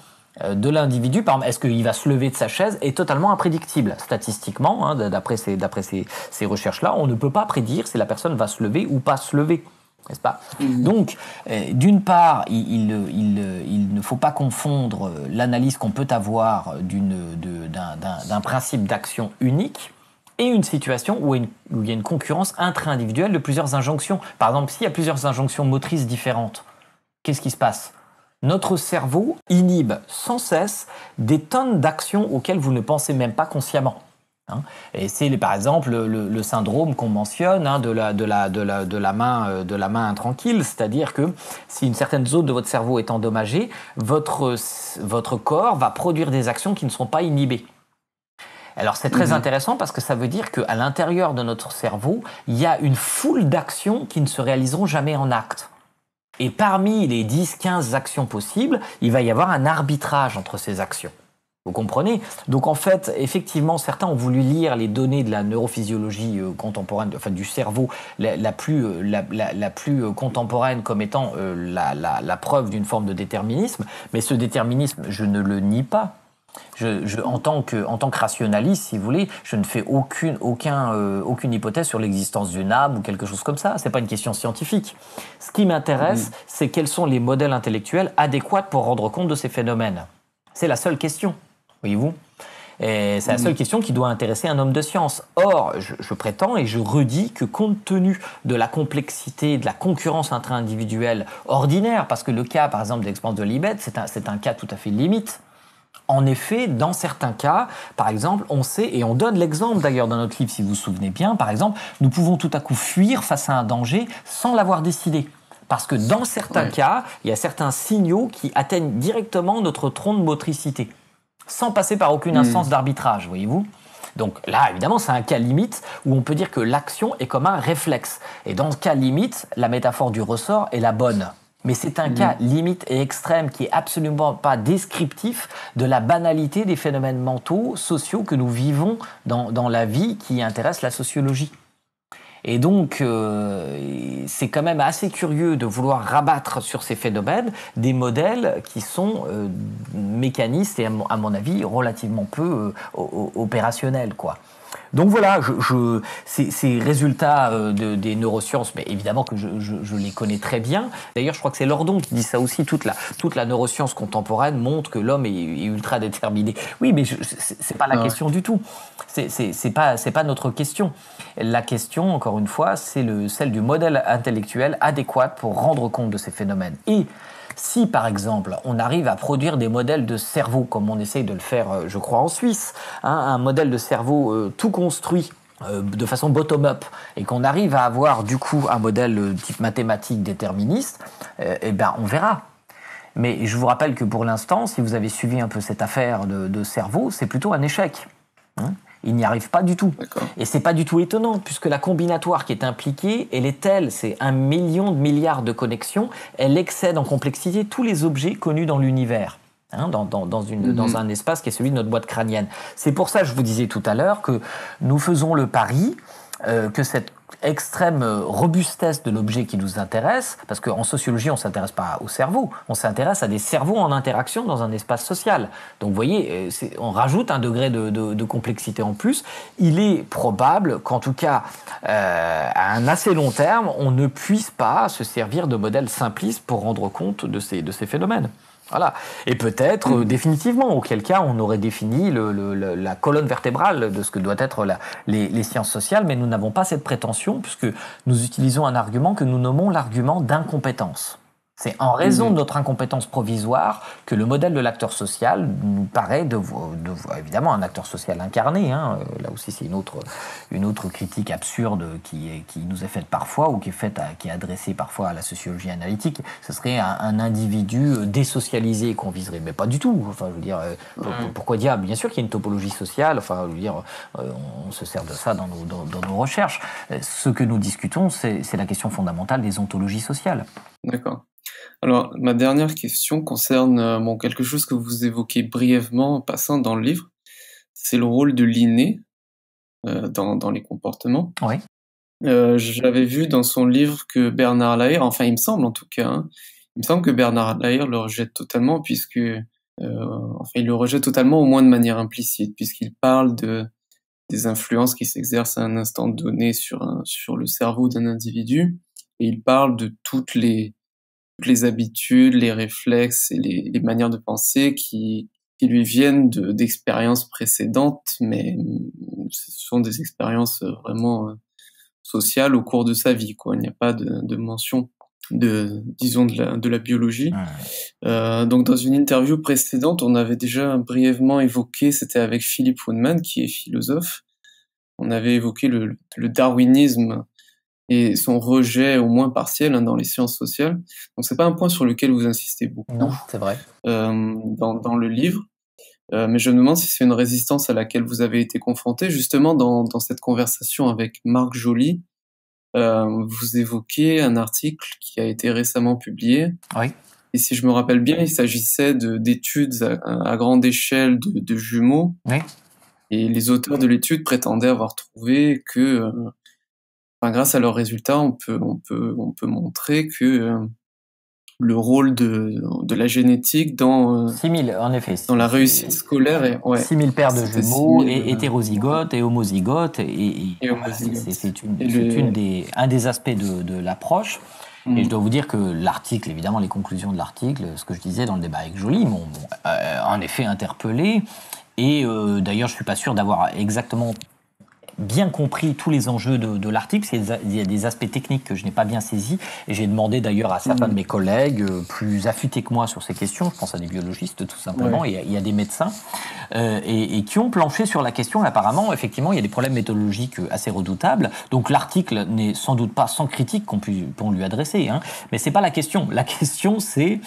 de l'individu, par exemple, est-ce qu'il va se lever de sa chaise, est totalement imprédictible. Statistiquement, hein, d'après ces recherches-là, on ne peut pas prédire si la personne va se lever ou pas se lever. N'est-ce pas ? Donc, d'une part, il ne faut pas confondre l'analyse qu'on peut avoir d'un principe d'action unique et une situation où il y a une concurrence intra-individuelle de plusieurs injonctions. Par exemple, s'il y a plusieurs injonctions motrices différentes, qu'est-ce qui se passe ? Notre cerveau inhibe sans cesse des tonnes d'actions auxquelles vous ne pensez même pas consciemment. Et c'est par exemple le syndrome qu'on mentionne de la main intranquille, c'est-à-dire que si une certaine zone de votre cerveau est endommagée, votre corps va produire des actions qui ne seront pas inhibées. Alors c'est très intéressant parce que ça veut dire qu'à l'intérieur de notre cerveau, il y a une foule d'actions qui ne se réaliseront jamais en acte. Et parmi les 10-15 actions possibles, il va y avoir un arbitrage entre ces actions. Vous comprenez ? Donc en fait, effectivement, certains ont voulu lire les données de la neurophysiologie contemporaine, enfin du cerveau, la plus contemporaine comme étant la preuve d'une forme de déterminisme. Mais ce déterminisme, je ne le nie pas. En tant que rationaliste, si vous voulez, je ne fais aucune hypothèse sur l'existence d'une âme ou quelque chose comme ça. C'est pas une question scientifique. Ce qui m'intéresse, c'est quels sont les modèles intellectuels adéquats pour rendre compte de ces phénomènes. C'est la seule question. Voyez-vous ? Et c'est la seule question qui doit intéresser un homme de science. Or, je prétends et je redis que compte tenu de la complexité, de la concurrence intra-individuelle ordinaire, parce que le cas, par exemple, de l'expérience de Libet, c'est un cas tout à fait limite. En effet, dans certains cas, par exemple, on sait, et on donne l'exemple d'ailleurs dans notre livre, si vous vous souvenez bien, par exemple, nous pouvons tout à coup fuir face à un danger sans l'avoir décidé. Parce que dans certains cas, il y a certains signaux qui atteignent directement notre tronc de motricité, sans passer par aucune instance d'arbitrage, voyez-vous ? Donc là, évidemment, c'est un cas limite où on peut dire que l'action est comme un réflexe. Et dans ce cas limite, la métaphore du ressort est la bonne. Mais c'est un cas limite et extrême qui est absolument pas descriptif de la banalité des phénomènes mentaux, sociaux que nous vivons dans la vie qui intéresse la sociologie. Et donc, c'est quand même assez curieux de vouloir rabattre sur ces phénomènes des modèles qui sont mécanistes et, à mon avis, relativement peu opérationnels, quoi. Donc voilà, ces résultats des neurosciences, mais évidemment que je les connais très bien. D'ailleurs, je crois que c'est Lordon qui dit ça aussi. Toute la neuroscience contemporaine montre que l'homme est ultra déterminé. Oui, mais c'est pas la question du tout. C'est pas notre question. La question, encore une fois, c'est celle du modèle intellectuel adéquat pour rendre compte de ces phénomènes. Et si, par exemple, on arrive à produire des modèles de cerveau, comme on essaye de le faire, je crois, en Suisse, un modèle de cerveau tout construit de façon bottom-up, et qu'on arrive à avoir, du coup, un modèle type mathématique déterministe, eh ben, on verra. Mais je vous rappelle que pour l'instant, si vous avez suivi un peu cette affaire de cerveau, c'est plutôt un échec. Il n'y arrive pas du tout. D'accord. Et c'est pas du tout étonnant, puisque la combinatoire qui est impliquée, elle est telle, c'est 1 million de milliards de connexions, elle excède en complexité tous les objets connus dans l'univers. Dans un espace qui est celui de notre boîte crânienne. C'est pour ça que je vous disais tout à l'heure que nous faisons le pari que cette extrême robustesse de l'objet qui nous intéresse, parce qu'en sociologie, on ne s'intéresse pas au cerveau, on s'intéresse à des cerveaux en interaction dans un espace social. Donc vous voyez, on rajoute un degré de complexité en plus. Il est probable qu'en tout cas, à un assez long terme, on ne puisse pas se servir de modèles simplistes pour rendre compte de ces phénomènes. Voilà. Et peut-être définitivement, auquel cas on aurait défini la colonne vertébrale de ce que doit être les sciences sociales, mais nous n'avons pas cette prétention puisque nous utilisons un argument que nous nommons l'argument d'incompétence. C'est en raison de notre incompétence provisoire que le modèle de l'acteur social nous paraît évidemment un acteur social incarné. Là aussi, c'est une autre critique absurde qui nous est faite parfois ou qui est adressée parfois à la sociologie analytique. Ce serait un individu désocialisé qu'on viserait, mais pas du tout. Enfin, je veux dire, pourquoi diable ? Bien sûr qu'il y a une topologie sociale. Enfin, je veux dire, on se sert de ça dans nos recherches. Ce que nous discutons, c'est la question fondamentale des ontologies sociales. D'accord. Alors, ma dernière question concerne quelque chose que vous évoquez brièvement en passant dans le livre, c'est le rôle de l'inné dans les comportements. Oui. J'avais vu dans son livre que Bernard Lahire, enfin il me semble en tout cas, il me semble que Bernard Lahire le rejette totalement il le rejette totalement au moins de manière implicite, puisqu'il parle des influences qui s'exercent à un instant donné sur le cerveau d'un individu, et il parle de toutes les habitudes, les réflexes et les manières de penser qui lui viennent d'expériences précédentes, mais ce sont des expériences vraiment sociales au cours de sa vie, quoi. Il n'y a pas de mention de la biologie. Donc dans une interview précédente, on avait déjà brièvement évoqué, c'était avec Philippe Woodman, qui est philosophe, on avait évoqué le darwinisme et son rejet au moins partiel dans les sciences sociales. Donc c'est pas un point sur lequel vous insistez beaucoup. Non, c'est vrai. Dans le livre. Mais je me demande si c'est une résistance à laquelle vous avez été confronté. Justement, dans cette conversation avec Marc Joly, vous évoquez un article qui a été récemment publié. Oui. Et si je me rappelle bien, il s'agissait d'études à grande échelle de jumeaux. Oui. Et les auteurs de l'étude prétendaient avoir trouvé que grâce à leurs résultats, on peut montrer que le rôle de la génétique dans 6000, en effet, dans la réussite scolaire est 6000 paires de jumeaux, hétérozygotes et homozygotes, et c'est un des aspects de l'approche. Et je dois vous dire que l'article, évidemment, les conclusions de l'article, ce que je disais dans le débat avec Joly, m'ont en effet interpellé. Et d'ailleurs, je suis pas sûr d'avoir exactement bien compris tous les enjeux de l'article. Il y a des aspects techniques que je n'ai pas bien saisis, et j'ai demandé d'ailleurs à certains de mes collègues plus affûtés que moi sur ces questions, je pense à des biologistes tout simplement, et il y a des médecins, et qui ont planché sur la question. Apparemment, effectivement, il y a des problèmes méthodologiques assez redoutables, donc l'article n'est sans doute pas sans critique qu'on lui adresser, mais c'est pas la question. La question, c'est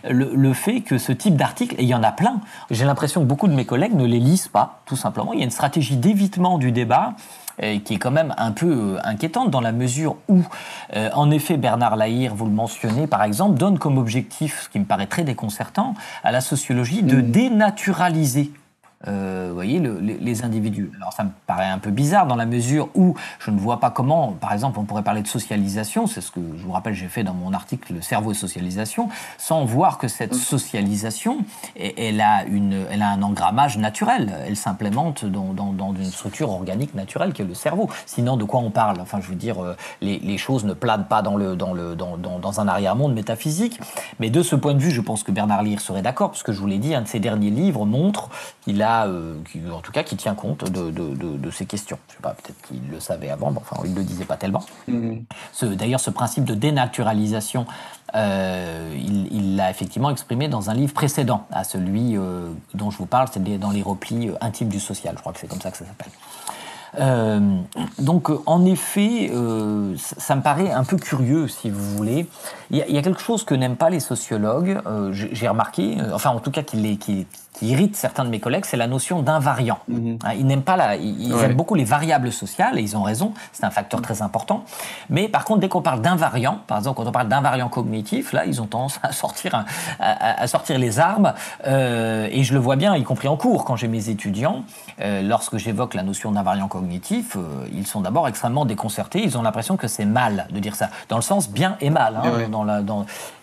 le fait que ce type d'article, et il y en a plein, j'ai l'impression que beaucoup de mes collègues ne les lisent pas, tout simplement. Il y a une stratégie d'évitement du débat qui est quand même un peu inquiétante, dans la mesure où, en effet, Bernard Lahire, vous le mentionnez par exemple, donne comme objectif, ce qui me paraît très déconcertant, à la sociologie de dénaturaliser vous voyez, les individus. Alors ça me paraît un peu bizarre dans la mesure où je ne vois pas comment, par exemple, on pourrait parler de socialisation, c'est ce que je vous rappelle, j'ai fait dans mon article « Le cerveau et socialisation », sans voir que cette socialisation, elle a un engrammage naturel, elle s'implémente dans une structure organique naturelle qui est le cerveau. Sinon, de quoi on parle ? Enfin, je veux dire, les choses ne planent pas dans un arrière-monde métaphysique. Mais de ce point de vue, je pense que Bernard Lahire serait d'accord, parce que je vous l'ai dit, un de ses derniers livres montre qu'il a en tout cas qui tient compte de ces questions. Je ne sais pas, peut-être qu'il le savait avant, mais enfin, il ne le disait pas tellement. D'ailleurs, ce principe de dénaturalisation, il l'a effectivement exprimé dans un livre précédent à celui dont je vous parle, c'est dans les replis intimes du social, je crois que c'est comme ça que ça s'appelle. Donc, en effet, ça me paraît un peu curieux, si vous voulez. Il y a quelque chose que n'aiment pas les sociologues, j'ai remarqué, enfin en tout cas qui irrite certains de mes collègues, c'est la notion d'invariant. Ils n'aiment pas ils aiment beaucoup les variables sociales, et ils ont raison, c'est un facteur très important. Mais par contre, dès qu'on parle d'invariant, par exemple quand on parle d'invariant cognitif, là ils ont tendance à sortir les armes, et je le vois bien, y compris en cours, quand j'ai mes étudiants, lorsque j'évoque la notion d'invariant cognitif, ils sont d'abord extrêmement déconcertés, ils ont l'impression que c'est mal de dire ça, dans le sens bien et mal.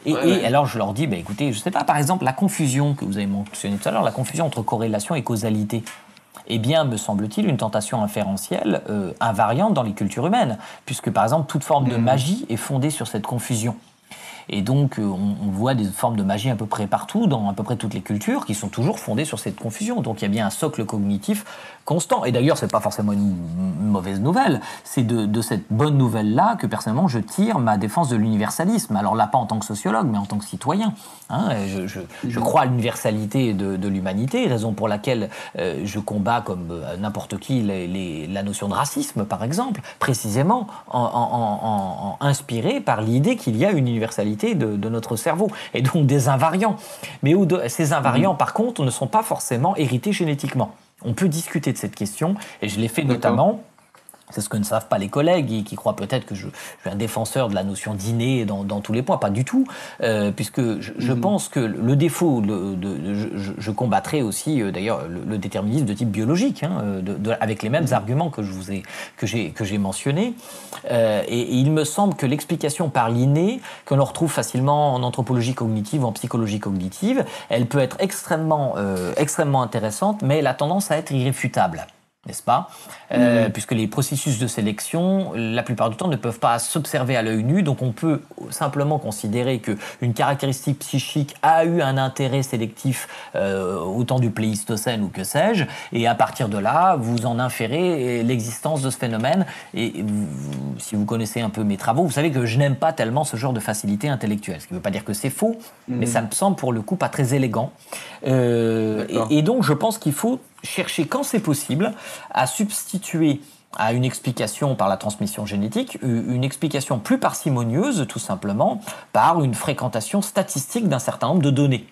Et alors je leur dis, écoutez, je ne sais pas, par exemple, la confusion que vous avez mentionnée tout à l'heure, la confusion entre corrélation et causalité, eh bien, me semble-t-il, une tentation inférentielle invariante dans les cultures humaines, puisque, par exemple, toute forme de magie est fondée sur cette confusion. Et donc, on voit des formes de magie à peu près partout, dans à peu près toutes les cultures, qui sont toujours fondées sur cette confusion. Donc, il y a bien un socle cognitif constant. Et d'ailleurs, c'est pas forcément une mauvaise nouvelle. C'est de cette bonne nouvelle-là que, personnellement, je tire ma défense de l'universalisme. Alors là, pas en tant que sociologue, mais en tant que citoyen. Je crois à l'universalité de l'humanité, raison pour laquelle je combats, comme n'importe qui, la notion de racisme, par exemple, précisément inspiré par l'idée qu'il y a une universalité de notre cerveau, et donc des invariants. Mais ces invariants, par contre, ne sont pas forcément hérités génétiquement. On peut discuter de cette question, et je l'ai fait notamment. C'est ce que ne savent pas les collègues, et qui croient peut-être que je suis un défenseur de la notion d'inné dans tous les points. Pas du tout, puisque je pense que le défaut, je combattrai aussi d'ailleurs le déterminisme de type biologique, avec les mêmes arguments que j'ai mentionnés. Et il me semble que l'explication par l'inné, que l'on retrouve facilement en anthropologie cognitive, en psychologie cognitive, elle peut être extrêmement intéressante, mais elle a tendance à être irréfutable. N'est-ce pas ? Puisque les processus de sélection, la plupart du temps, ne peuvent pas s'observer à l'œil nu, donc on peut simplement considérer qu'une caractéristique psychique a eu un intérêt sélectif au temps du Pléistocène ou que sais-je, et à partir de là, vous en inférez l'existence de ce phénomène. Et si vous connaissez un peu mes travaux, vous savez que je n'aime pas tellement ce genre de facilité intellectuelle, ce qui ne veut pas dire que c'est faux, mais ça me semble pour le coup pas très élégant. Et donc je pense qu'il faut chercher, quand c'est possible, à substituer à une explication par la transmission génétique, une explication plus parcimonieuse, tout simplement, par une fréquentation statistique d'un certain nombre de données.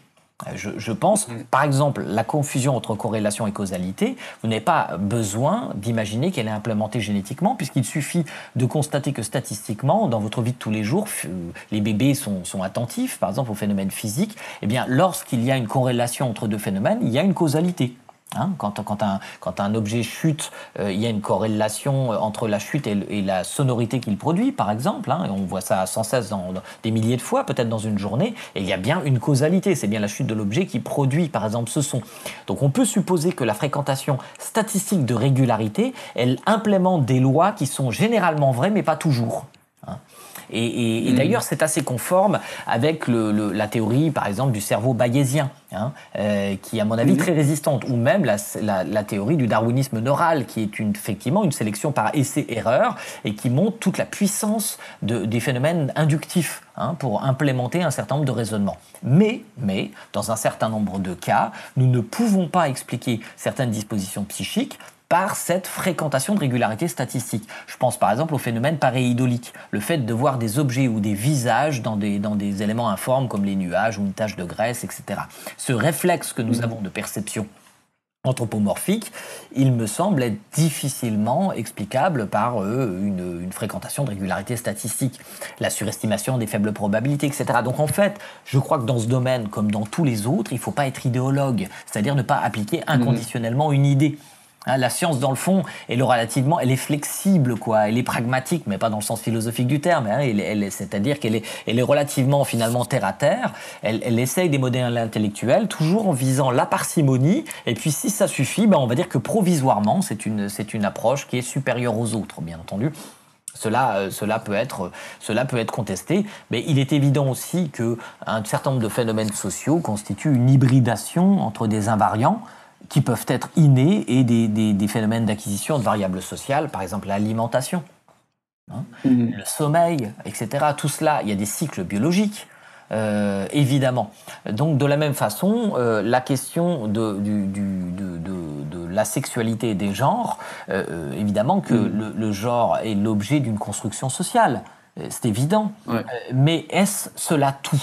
Je pense, par exemple, la confusion entre corrélation et causalité, vous n'avez pas besoin d'imaginer qu'elle est implémentée génétiquement, puisqu'il suffit de constater que statistiquement, dans votre vie de tous les jours, les bébés sont attentifs, par exemple, aux phénomènes physiques. Eh bien, lorsqu'il y a une corrélation entre deux phénomènes, il y a une causalité. Quand un objet chute, il y a une corrélation entre la chute et la sonorité qu'il produit, par exemple. Et on voit ça sans cesse dans des milliers de fois, peut-être dans une journée. Et il y a bien une causalité. C'est bien la chute de l'objet qui produit, par exemple, ce son. Donc on peut supposer que la fréquentation statistique de régularité, elle implémente des lois qui sont généralement vraies, mais pas toujours. Et d'ailleurs, c'est assez conforme avec la théorie, par exemple, du cerveau bayésien, qui est, à mon avis, très résistante, ou même la théorie du darwinisme neural, qui est effectivement une sélection par essai-erreur, et qui montre toute la puissance des phénomènes inductifs pour implémenter un certain nombre de raisonnements. Mais, dans un certain nombre de cas, nous ne pouvons pas expliquer certaines dispositions psychiques par cette fréquentation de régularité statistique. Je pense par exemple au phénomène paréidolique, le fait de voir des objets ou des visages dans des éléments informes comme les nuages ou une tache de graisse, etc. Ce réflexe que nous avons de perception anthropomorphique, il me semble être difficilement explicable par une fréquentation de régularité statistique, la surestimation des faibles probabilités, etc. Donc en fait, je crois que dans ce domaine, comme dans tous les autres, il ne faut pas être idéologue, c'est-à-dire ne pas appliquer inconditionnellement une idée. La science, dans le fond, elle est flexible, quoi. Elle est pragmatique, mais pas dans le sens philosophique du terme. C'est-à-dire qu'elle est relativement, finalement, terre à terre. Elle essaye des modèles intellectuels, toujours en visant la parcimonie. Et puis, si ça suffit, on va dire que provisoirement, c'est une approche qui est supérieure aux autres, bien entendu. Cela peut être contesté, mais il est évident aussi qu'un certain nombre de phénomènes sociaux constituent une hybridation entre des invariants qui peuvent être innés et des phénomènes d'acquisition de variables sociales, par exemple l'alimentation, le sommeil, etc. Tout cela, il y a des cycles biologiques. évidemment. Donc de la même façon, la question de la sexualité et des genres, évidemment que le genre est l'objet d'une construction sociale, c'est évident. Ouais. Mais est-ce cela tout ?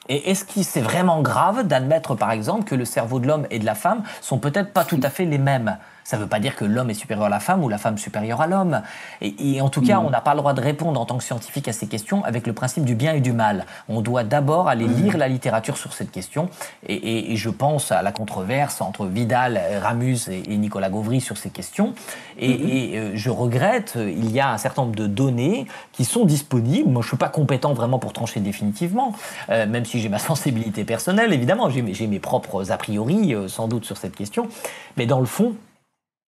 Et est-ce que c'est vraiment grave d'admettre, par exemple, que le cerveau de l'homme et de la femme sont peut-être pas tout à fait les mêmes ? Ça ne veut pas dire que l'homme est supérieur à la femme ou la femme supérieure à l'homme. Et en tout cas, on n'a pas le droit de répondre en tant que scientifique à ces questions avec le principe du bien et du mal. On doit d'abord aller lire la littérature sur cette question. Et je pense à la controverse entre Vidal, Ramus et Nicolas Gauvry sur ces questions. Et je regrette, il y a un certain nombre de données qui sont disponibles. Moi, je ne suis pas compétent vraiment pour trancher définitivement, même si j'ai ma sensibilité personnelle, évidemment. J'ai mes propres a priori, sans doute, sur cette question. Mais dans le fond,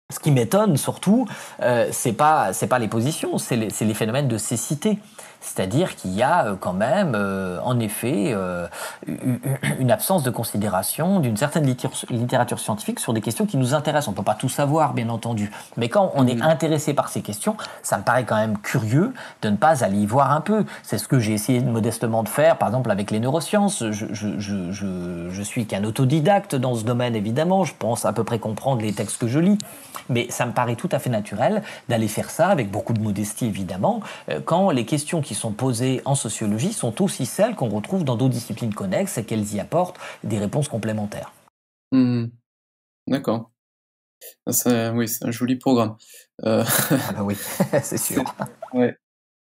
ce qui m'étonne surtout, c'est pas les positions, c'est les phénomènes de cécité. C'est-à-dire qu'il y a quand même, en effet, une absence de considération d'une certaine littérature scientifique sur des questions qui nous intéressent. On ne peut pas tout savoir, bien entendu. Mais quand on est intéressé par ces questions, ça me paraît quand même curieux de ne pas aller y voir un peu. C'est ce que j'ai essayé modestement de faire, par exemple, avec les neurosciences. Je suis qu'un autodidacte dans ce domaine, évidemment. Je pense à peu près comprendre les textes que je lis. Mais ça me paraît tout à fait naturel d'aller faire ça, avec beaucoup de modestie, évidemment, quand les questions qui sont posées en sociologie sont aussi celles qu'on retrouve dans d'autres disciplines connexes et qu'elles y apportent des réponses complémentaires. D'accord. Oui, c'est un joli programme. Ah ben oui, c'est sûr. Ouais.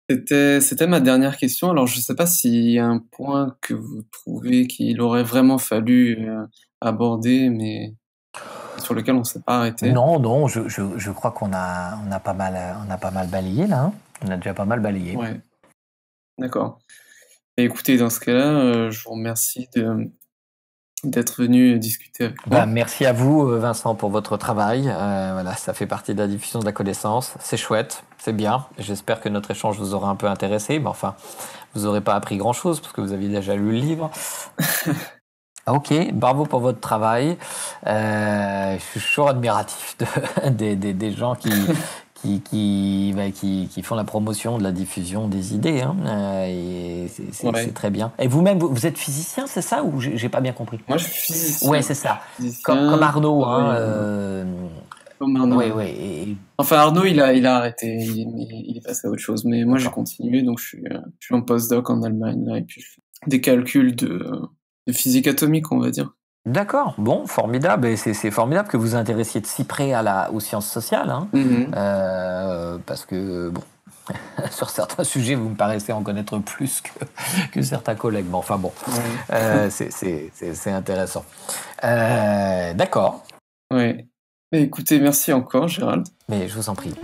C'était ma dernière question. Alors, je ne sais pas s'il y a un point que vous trouvez qu'il aurait vraiment fallu aborder, mais sur lequel on ne s'est pas arrêté. Non, je crois qu'on a pas mal balayé là. Hein, on a déjà pas mal balayé. Ouais. D'accord. Et écoutez, dans ce cas-là, je vous remercie d'être venu discuter avec moi. Merci à vous, Vincent, pour votre travail. Voilà, ça fait partie de la diffusion de la connaissance. C'est chouette, c'est bien. J'espère que notre échange vous aura un peu intéressé. Mais enfin, vous n'aurez pas appris grand-chose parce que vous aviez déjà lu le livre. Ok, bravo pour votre travail. Je suis toujours admiratif des gens qui font la promotion de la diffusion des idées. Hein, et c'est très bien. Et vous-même, vous êtes physicien, c'est ça, ou j'ai pas bien compris? Moi, je suis physicien. Ouais, c'est ça. Comme Arnaud. Comme Arnaud. Oui. Enfin, Arnaud, il a arrêté. Il est passé à autre chose. Mais moi, j'ai continué. Donc, je suis en postdoc en Allemagne. Là, et puis, je fais des calculs de physique atomique, on va dire. D'accord, bon, formidable. Et c'est formidable que vous vous intéressiez de si près aux sciences sociales, hein, parce que, bon, sur certains sujets, vous me paraissez en connaître plus que certains collègues. Mais enfin, bon, c'est intéressant. D'accord. Oui. Écoutez, merci encore, Gérald. Mais je vous en prie.